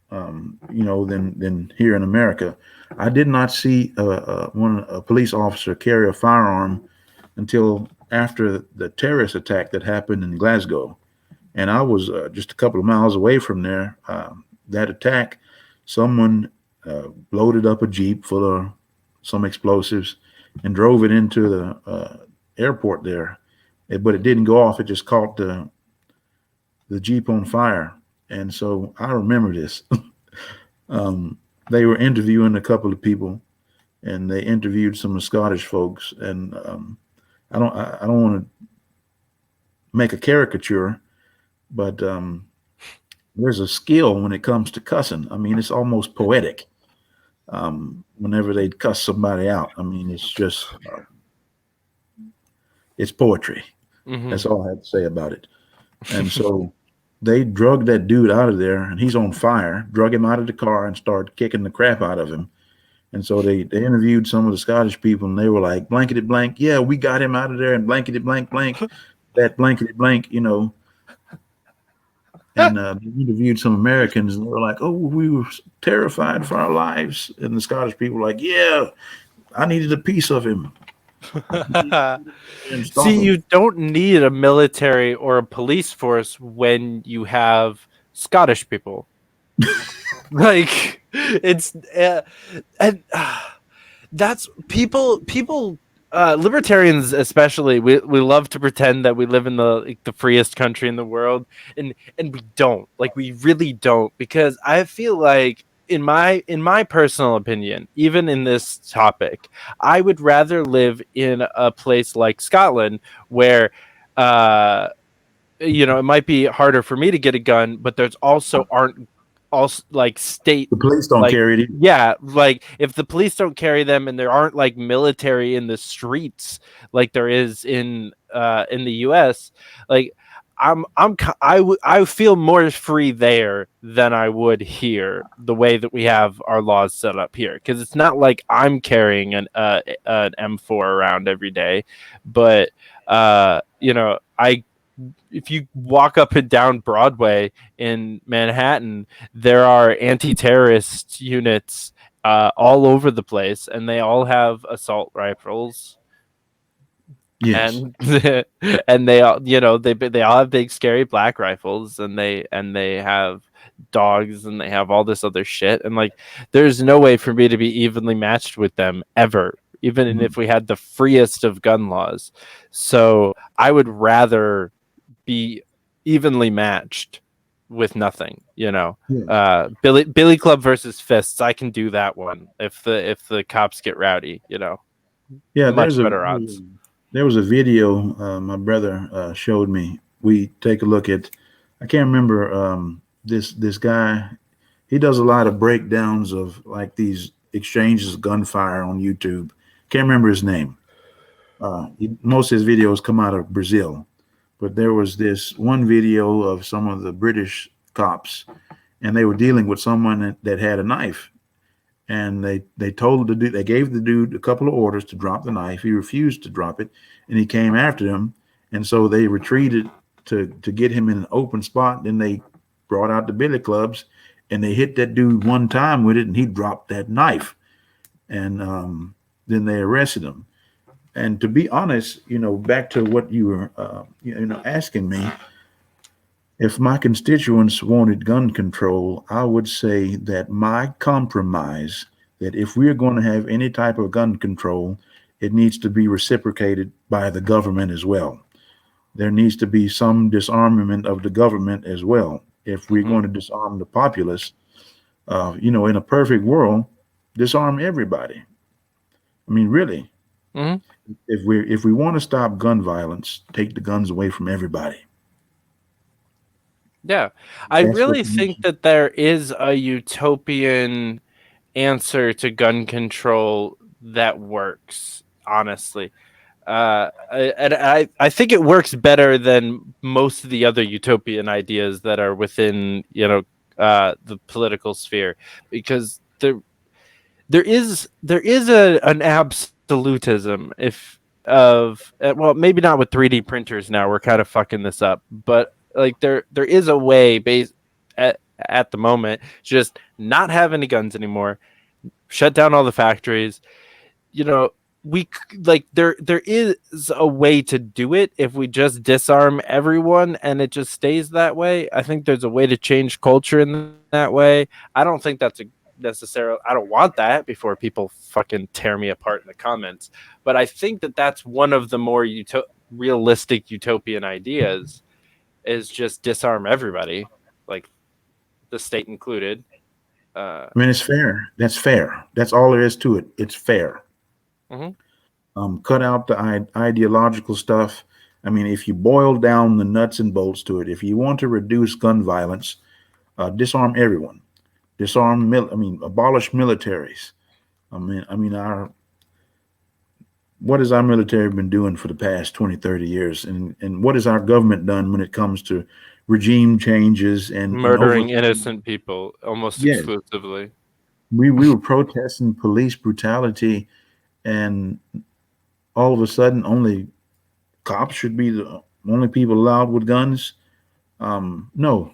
than here in America. I did not see a police officer carry a firearm until after the terrorist attack that happened in Glasgow. And I was just a couple of miles away from there. That attack, someone loaded up a Jeep full of some explosives and drove it into the airport there. But it didn't go off. It just caught the Jeep on fire. And so I remember this. They were interviewing a couple of people, and they interviewed some Scottish folks. And I don't want to make a caricature, but there's a skill when it comes to cussing. I mean, it's almost poetic. Whenever they cuss somebody out, I mean, it's just it's poetry. Mm-hmm. That's all I have to say about it. And so they drugged that dude out of there, and he's on fire. Drug him out of the car and started kicking the crap out of him. And so they interviewed some of the Scottish people, and they were like, blankety blank, yeah, we got him out of there, and blankety blank blank, that blankety blank, And they interviewed some Americans, and they were like, oh, we were terrified for our lives. And the Scottish people were like, yeah, I needed a piece of him. See, you don't need a military or a police force when you have Scottish people. Like, it's and that's people libertarians especially, we love to pretend that we live in the freest country in the world, and we don't. Like, we really don't, because I feel like in my personal opinion, even in this topic, I would rather live in a place like Scotland where it might be harder for me to get a gun, but there's also like state, the police don't carry it. Yeah, like if the police don't carry them, and there aren't like military in the streets like there is in the US, like I feel more free there than I would here, the way that we have our laws set up here, because it's not like I'm carrying an M4 around every day, but if you walk up and down Broadway in Manhattan, there are anti-terrorist units all over the place, and they all have assault rifles. Yes. And they all, they all have big scary black rifles, and they have dogs, and they have all this other shit, and like there's no way for me to be evenly matched with them ever, even if we had the freest of gun laws. So I would rather be evenly matched with nothing. Billy Club versus fists, I can do that one if the cops get rowdy. Yeah, much better odds. There was a video my brother showed me. We take a look at, I can't remember this guy. He does a lot of breakdowns of like these exchanges of gunfire on YouTube. Can't remember his name. Most of his videos come out of Brazil, but there was this one video of some of the British cops, and they were dealing with someone that had a knife. And they told the dude, they gave the dude a couple of orders to drop the knife. He refused to drop it, and he came after them. And so they retreated to get him in an open spot. Then they brought out the billy clubs, and they hit that dude one time with it, and he dropped that knife. And then they arrested him. And to be honest, back to what you were, asking me, if my constituents wanted gun control, I would say that my compromise, that if we're going to have any type of gun control, it needs to be reciprocated by the government as well. There needs to be some disarmament of the government as well. If we're going to disarm the populace, in a perfect world, disarm everybody. I mean, really, if we want to stop gun violence, take the guns away from everybody. Yeah, I really think that there is a utopian answer to gun control that works, honestly. I think it works better than most of the other utopian ideas that are within, the political sphere, because there is an absolutism well, maybe not with 3D printers now, we're kind of fucking this up, but like there is a way based at the moment to just not have any guns anymore, shut down all the factories. We like there is a way to do it if we just disarm everyone and it just stays that way. I think there's a way to change culture in that way. I don't think that's necessarily, I don't want that before people fucking tear me apart in the comments, but I think that that's one of the more realistic utopian ideas, is just disarm everybody, like the state included. I mean, it's fair. That's fair. That's all there is to it. It's fair. Cut out the ideological stuff. I mean, if you boil down the nuts and bolts to it, if you want to reduce gun violence, disarm everyone. Abolish militaries. What has our military been doing for the past 20, 30 years? And what has our government done when it comes to regime changes and murdering innocent people almost exclusively? We were protesting police brutality, and all of a sudden only cops should be the only people allowed with guns. No.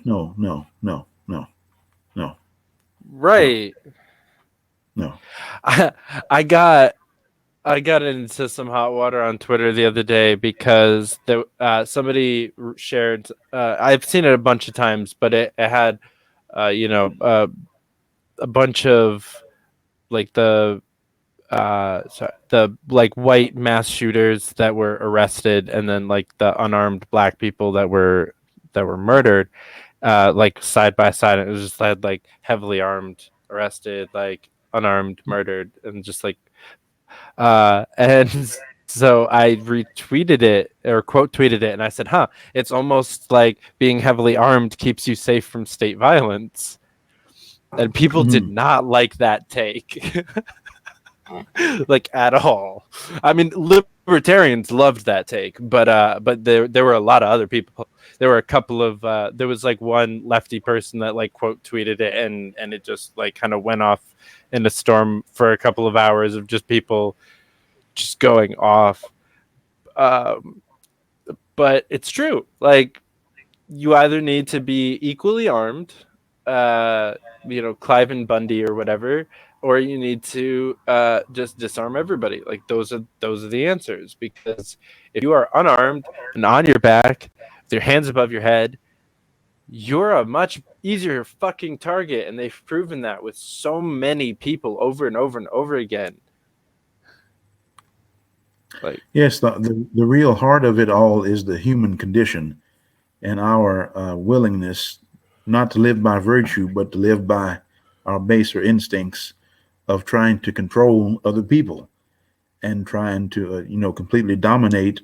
Right. No. I got into some hot water on Twitter the other day because somebody shared. I've seen it a bunch of times, but it had, a bunch of like the white mass shooters that were arrested, and then like the unarmed black people that were murdered, like side by side. It was just had like heavily armed arrested, like unarmed murdered, and just like and so I retweeted it or quote tweeted it, and I said, it's almost like being heavily armed keeps you safe from state violence. And people did not like that take. Like at all. I mean, libertarians loved that take, but there were a lot of other people. There were a couple of there was like one lefty person that like quote tweeted it, and it just like kind of went off in a storm for a couple of hours of just people just going off. But it's true. Like, you either need to be equally armed, Clive and Bundy or whatever, or you need to just disarm everybody. Like those are the answers. Because if you are unarmed and on your back with your hands above your head, you're a much easier fucking target, and they've proven that with so many people over and over and over again. Like, yes, the real heart of it all is the human condition and our willingness not to live by virtue, but to live by our baser instincts of trying to control other people and trying to, completely dominate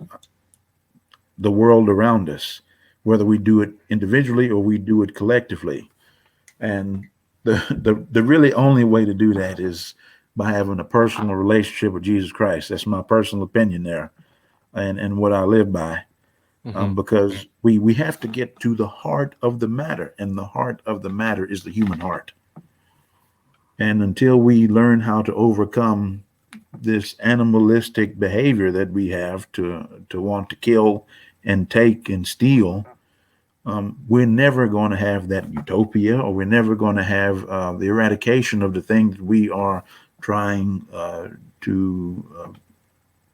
the world around us, whether we do it individually or we do it collectively. And the really only way to do that is by having a personal relationship with Jesus Christ. That's my personal opinion there, and what I live by. Because we have to get to the heart of the matter, and the heart of the matter is the human heart. And until we learn how to overcome this animalistic behavior that we have to want to kill and take and steal, we're never going to have that utopia, or we're never going to have the eradication of the things that we are trying to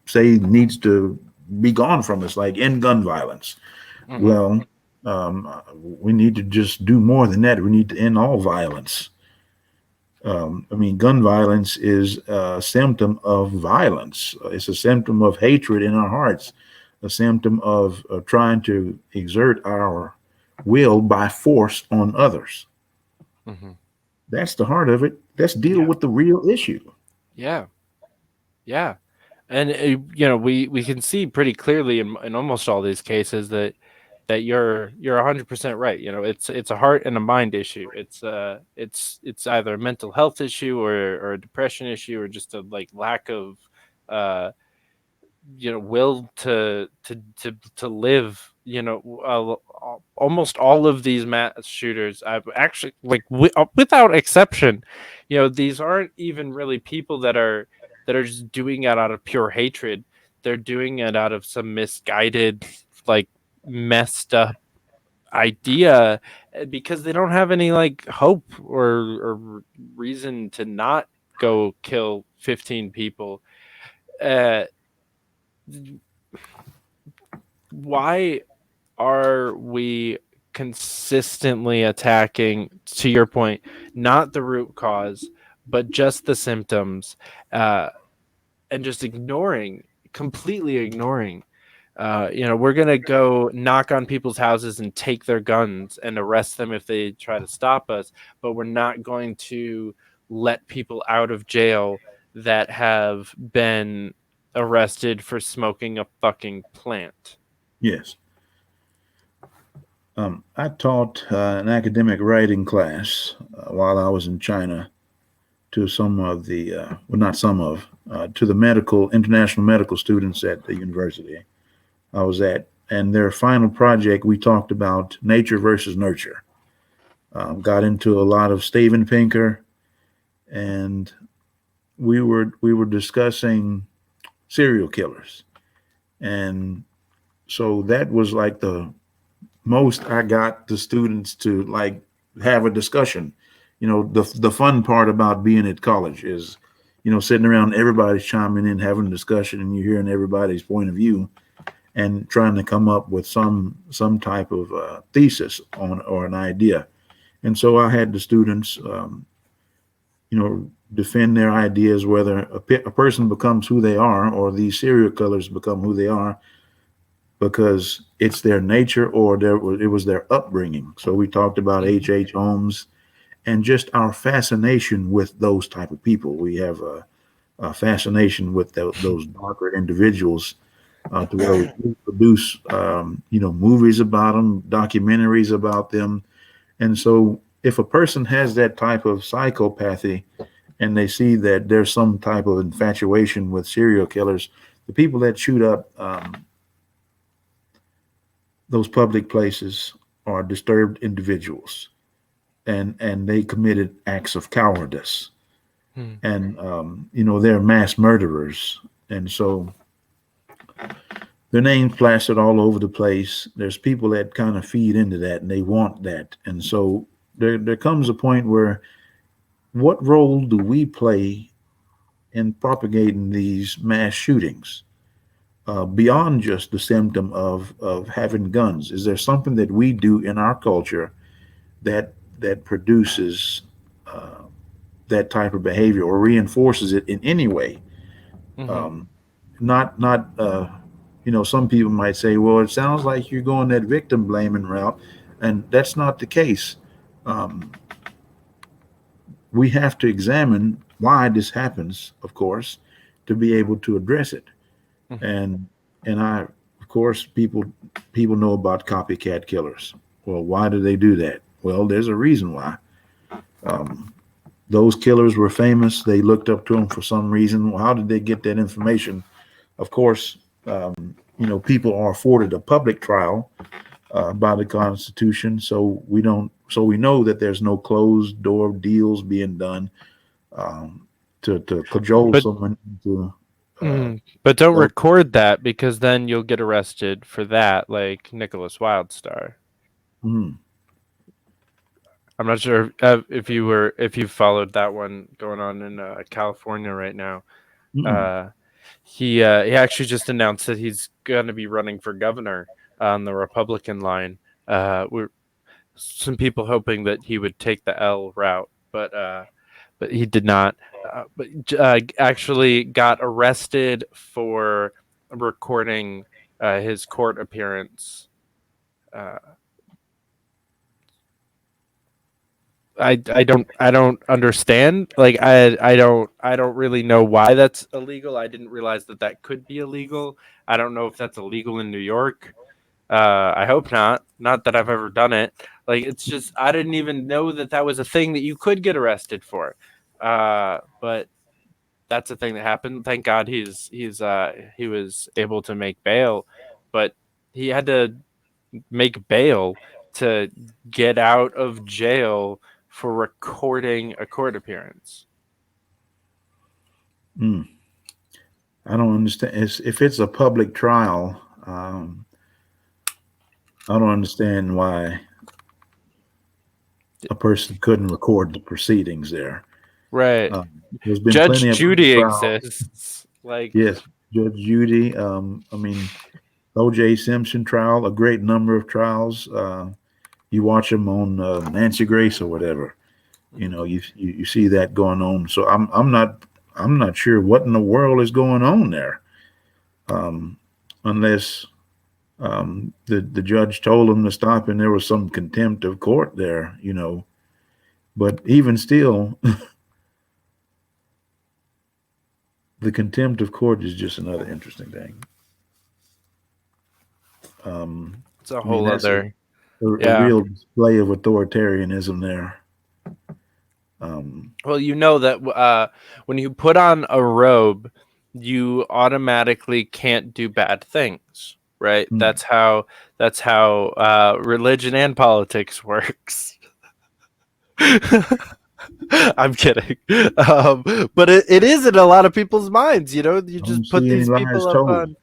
say needs to be gone from us, like end gun violence. Mm-hmm. Well, we need to just do more than that. We need to end all violence. I mean, gun violence is a symptom of violence. It's a symptom of hatred in our hearts, a symptom of trying to exert our will by force on others. Mm-hmm. That's the heart of it. Let's deal Yeah. with the real issue. Yeah. Yeah. And we can see pretty clearly in almost all these cases that you're 100% right. It's a heart and a mind issue. It's either a mental health issue or a depression issue or just a like lack of uh will to live. Almost all of these mass shooters, I've actually like without exception, these aren't even really people that are just doing it out of pure hatred. They're doing it out of some misguided, like messed up idea, because they don't have any like hope or reason to not go kill 15 people. Uh, why are we consistently attacking, to your point, not the root cause, but just the symptoms, uh, and just completely ignoring? We're going to go knock on people's houses and take their guns and arrest them if they try to stop us, but we're not going to let people out of jail that have been arrested for smoking a fucking plant. Yes. I taught an academic writing class while I was in China to some of the, well, not some of, to the international medical students at the university I was at. And their final project, we talked about nature versus nurture. Got into a lot of Steven Pinker, and we were discussing serial killers. And so that was like the most I got the students to like have a discussion. The fun part about being at college is, sitting around, everybody's chiming in, having a discussion, and you're hearing everybody's point of view and trying to come up with some type of thesis on or an idea. And so I had the students, defend their ideas, whether a person becomes who they are or these serial killers become who they are because it's their nature or it was their upbringing. So we talked about H.H. Holmes and just our fascination with those type of people. We have a fascination with those darker individuals to where we produce, movies about them, documentaries about them. And so if a person has that type of psychopathy and they see that there's some type of infatuation with serial killers, the people that shoot up those public places are disturbed individuals, and they committed acts of cowardice, and they're mass murderers, and so their names plastered all over the place. There's people that kind of feed into that and they want that, and so there comes a point where what role do we play in propagating these mass shootings? Beyond just the symptom of having guns, is there something that we do in our culture that produces that type of behavior or reinforces it in any way? Mm-hmm. Not some people might say, well, it sounds like you're going that victim blaming route, and that's not the case. Um, we have to examine why this happens, of course, to be able to address it. Mm-hmm. And I, of course, people know about copycat killers. Well, why do they do that? Well, there's a reason why. Um, those killers were famous. They looked up to them for some reason. Well, how did they get that information? Of course, people are afforded a public trial by the Constitution, so we don't. So we know that there's no closed door deals being done to cajole But someone into. but don't Well, record that, because then you'll get arrested for that, like Nicholas Wildstar. Mm. I'm not sure if you followed that one going on in California right now. Mm-mm. Uh, he actually just announced that he's going to be running for governor on the Republican line. We're some people hoping that he would take the L route, but he did not. But actually got arrested for recording his court appearance. Uh, I don't understand. Like I don't really know why that's illegal. I didn't realize that could be illegal. I don't know if that's illegal in New York. I hope not. Not that I've ever done it. Like it's just I didn't even know that was a thing that you could get arrested for. But that's a thing that happened. Thank God he was able to make bail, but he had to make bail to get out of jail for recording a court appearance. Mm. I don't understand. If it's a public trial, I don't understand why a person couldn't record the proceedings there. Right. There's been plenty Judge of other Judy trials. exists. Like Yes, Judge Judy. I mean, O.J. Simpson trial, a great number of trials. You watch them on Nancy Grace or whatever. You know, you see that going on. So I'm not sure what in the world is going on there, unless the judge told him to stop and there was some contempt of court there. You know, but even still, the contempt of court is just another interesting thing. it's a I mean, whole that's other a yeah. real display of authoritarianism there. Well, you know that when you put on a robe, you automatically can't do bad things, right? Mm. That's how religion and politics works. I'm kidding, but it is in a lot of people's minds. You know, you I don't just put see any these lies people up told. on.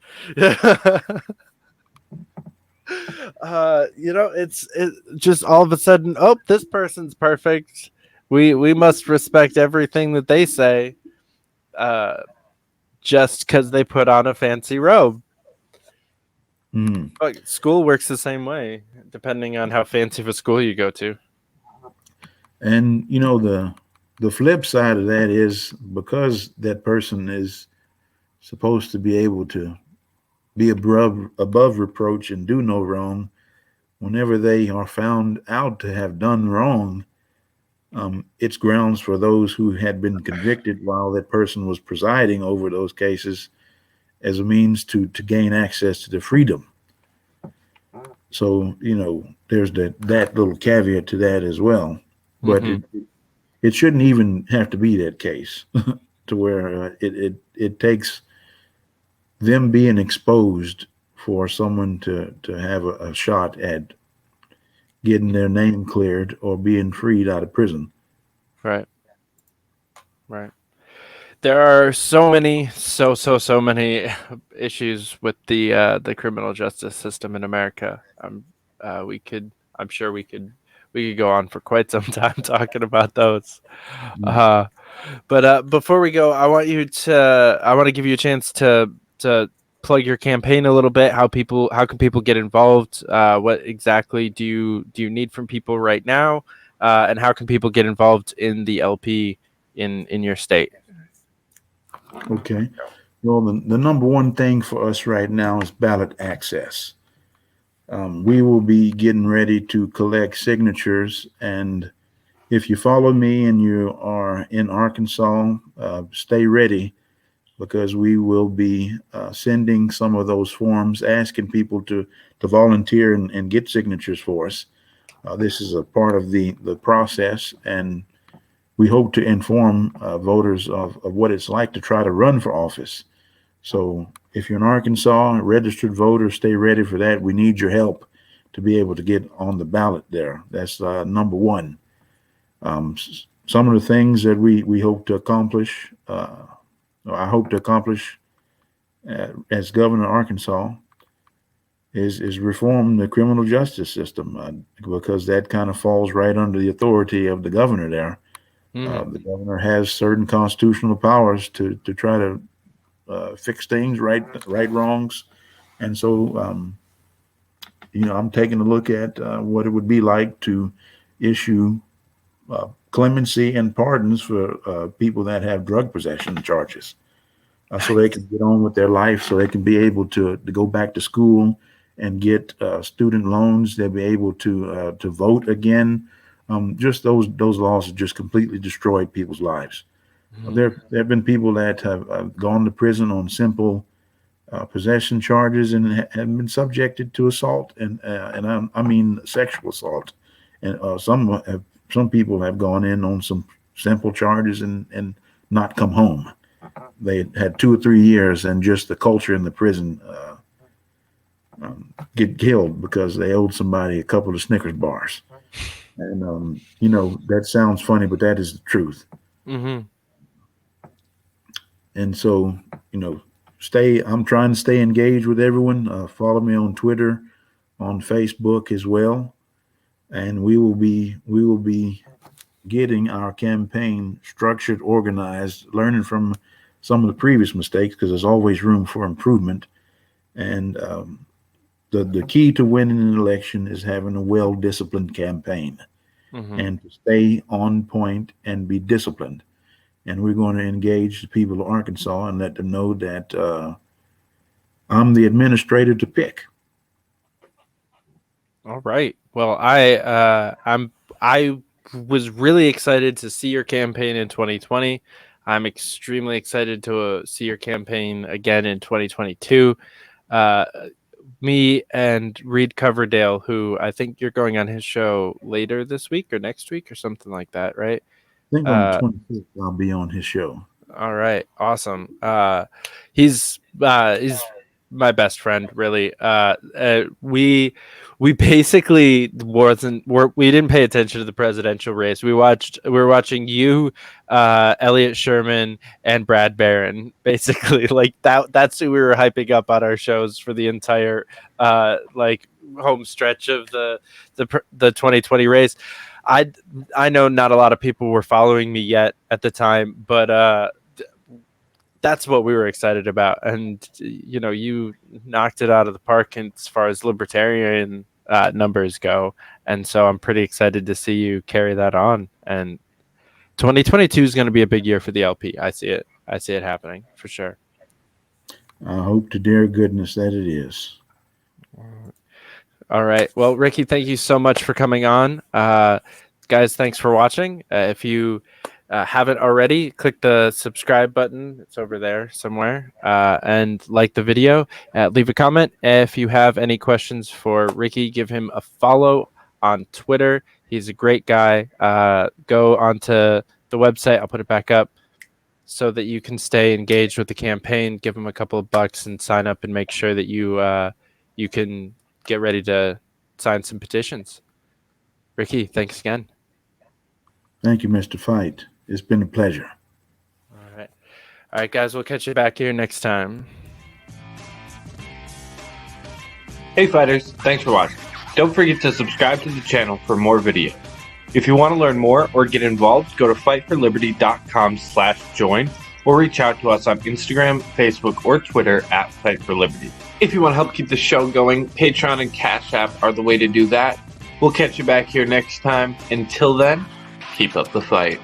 It's just all of a sudden. Oh, this person's perfect. We must respect everything that they say. Uh, just because they put on a fancy robe. Mm. School works the same way, depending on how fancy of a school you go to. And you know the flip side of that is because that person is supposed to be able to be above reproach and do no wrong. Whenever they are found out to have done wrong, it's grounds for those who had been convicted while that person was presiding over those cases as a means to gain access to the freedom. So you know, there's that little caveat to that as well. But Mm-hmm. it shouldn't even have to be that case to where it takes them being exposed for someone to have a shot at getting their name cleared or being freed out of prison. Right, right. There are so many issues with the criminal justice system in America. We could, I'm sure we could go on for quite some time talking about those. Mm. Uh, but before we go, I want to give you a chance to plug your campaign a little bit. How can people get involved? What exactly do you need from people right now? And how can people get involved in the LP in your state? Okay. Well, the number one thing for us right now is ballot access. We will be getting ready to collect signatures. And if you follow me and you are in Arkansas, stay ready because we will be sending some of those forms asking people to volunteer and get signatures for us. This is a part of the process, and we hope to inform voters of what it's like to try to run for office. So if you're in Arkansas, a registered voter, stay ready for that. We need your help to be able to get on the ballot there. That's number one. Some of the things that we hope to accomplish, or I hope to accomplish as governor of Arkansas, is reform the criminal justice system, because that kind of falls right under the authority of the governor there. The governor has certain constitutional powers to try to fix things, right wrongs. And so, I'm taking a look at what it would be like to issue clemency and pardons for people that have drug possession charges, so they can get on with their life, so they can be able to go back to school and get student loans. They'll be able to vote again. Just those laws have just completely destroyed people's lives. There have been people that have gone to prison on simple possession charges and have been subjected to assault and I mean sexual assault, and some people have gone in on some simple charges and not come home. They had 2 or 3 years, and just the culture in the prison get killed because they owed somebody a couple of Snickers bars. And that sounds funny, but that is the truth. And so, I'm trying to stay engaged with everyone. Follow me on Twitter, on Facebook as well, and we will be getting our campaign structured, organized, learning from some of the previous mistakes, because there's always room for improvement. And the key to winning an election is having a well-disciplined campaign, and to stay on point and be disciplined. And we're going to engage the people of Arkansas and let them know that I'm the administrator to pick. All right. Well, I was really excited to see your campaign in 2020. I'm extremely excited to see your campaign again in 2022. Me and Reed Coverdale, who I think you're going on his show later this week or next week or something like that, right? I think on the 25th I'll be on his show. All right, awesome. He's my best friend, really. We basically we didn't pay attention to the presidential race. We were watching you, Elliot Sherman, and Brad Barron. Basically, like that's who we were hyping up on our shows for the entire home stretch of the 2020 race. I know not a lot of people were following me yet at the time, but that's what we were excited about. And, you knocked it out of the park as far as libertarian numbers go. And so I'm pretty excited to see you carry that on. And 2022 is going to be a big year for the LP. I see it happening for sure. I hope to dear goodness that it is. All right. Well, Ricky, thank you so much for coming on. Guys, thanks for watching. If you haven't already, click the subscribe button. It's over there somewhere. And like the video. Leave a comment. If you have any questions for Ricky, give him a follow on Twitter. He's a great guy. Go onto the website. I'll put it back up so that you can stay engaged with the campaign. Give him a couple of bucks and sign up and make sure that you can get ready to sign some petitions. Ricky, thanks again. Thank you, Mr. Fite. It's been a pleasure. All right, guys. We'll catch you back here next time. Hey, fighters. Thanks for watching. Don't forget to subscribe to the channel for more videos. If you want to learn more or get involved, go to fightforliberty.com/join or reach out to us on Instagram, Facebook, or Twitter at Fight for Liberty. If you want to help keep the show going, Patreon and Cash App are the way to do that. We'll catch you back here next time. Until then, keep up the fight.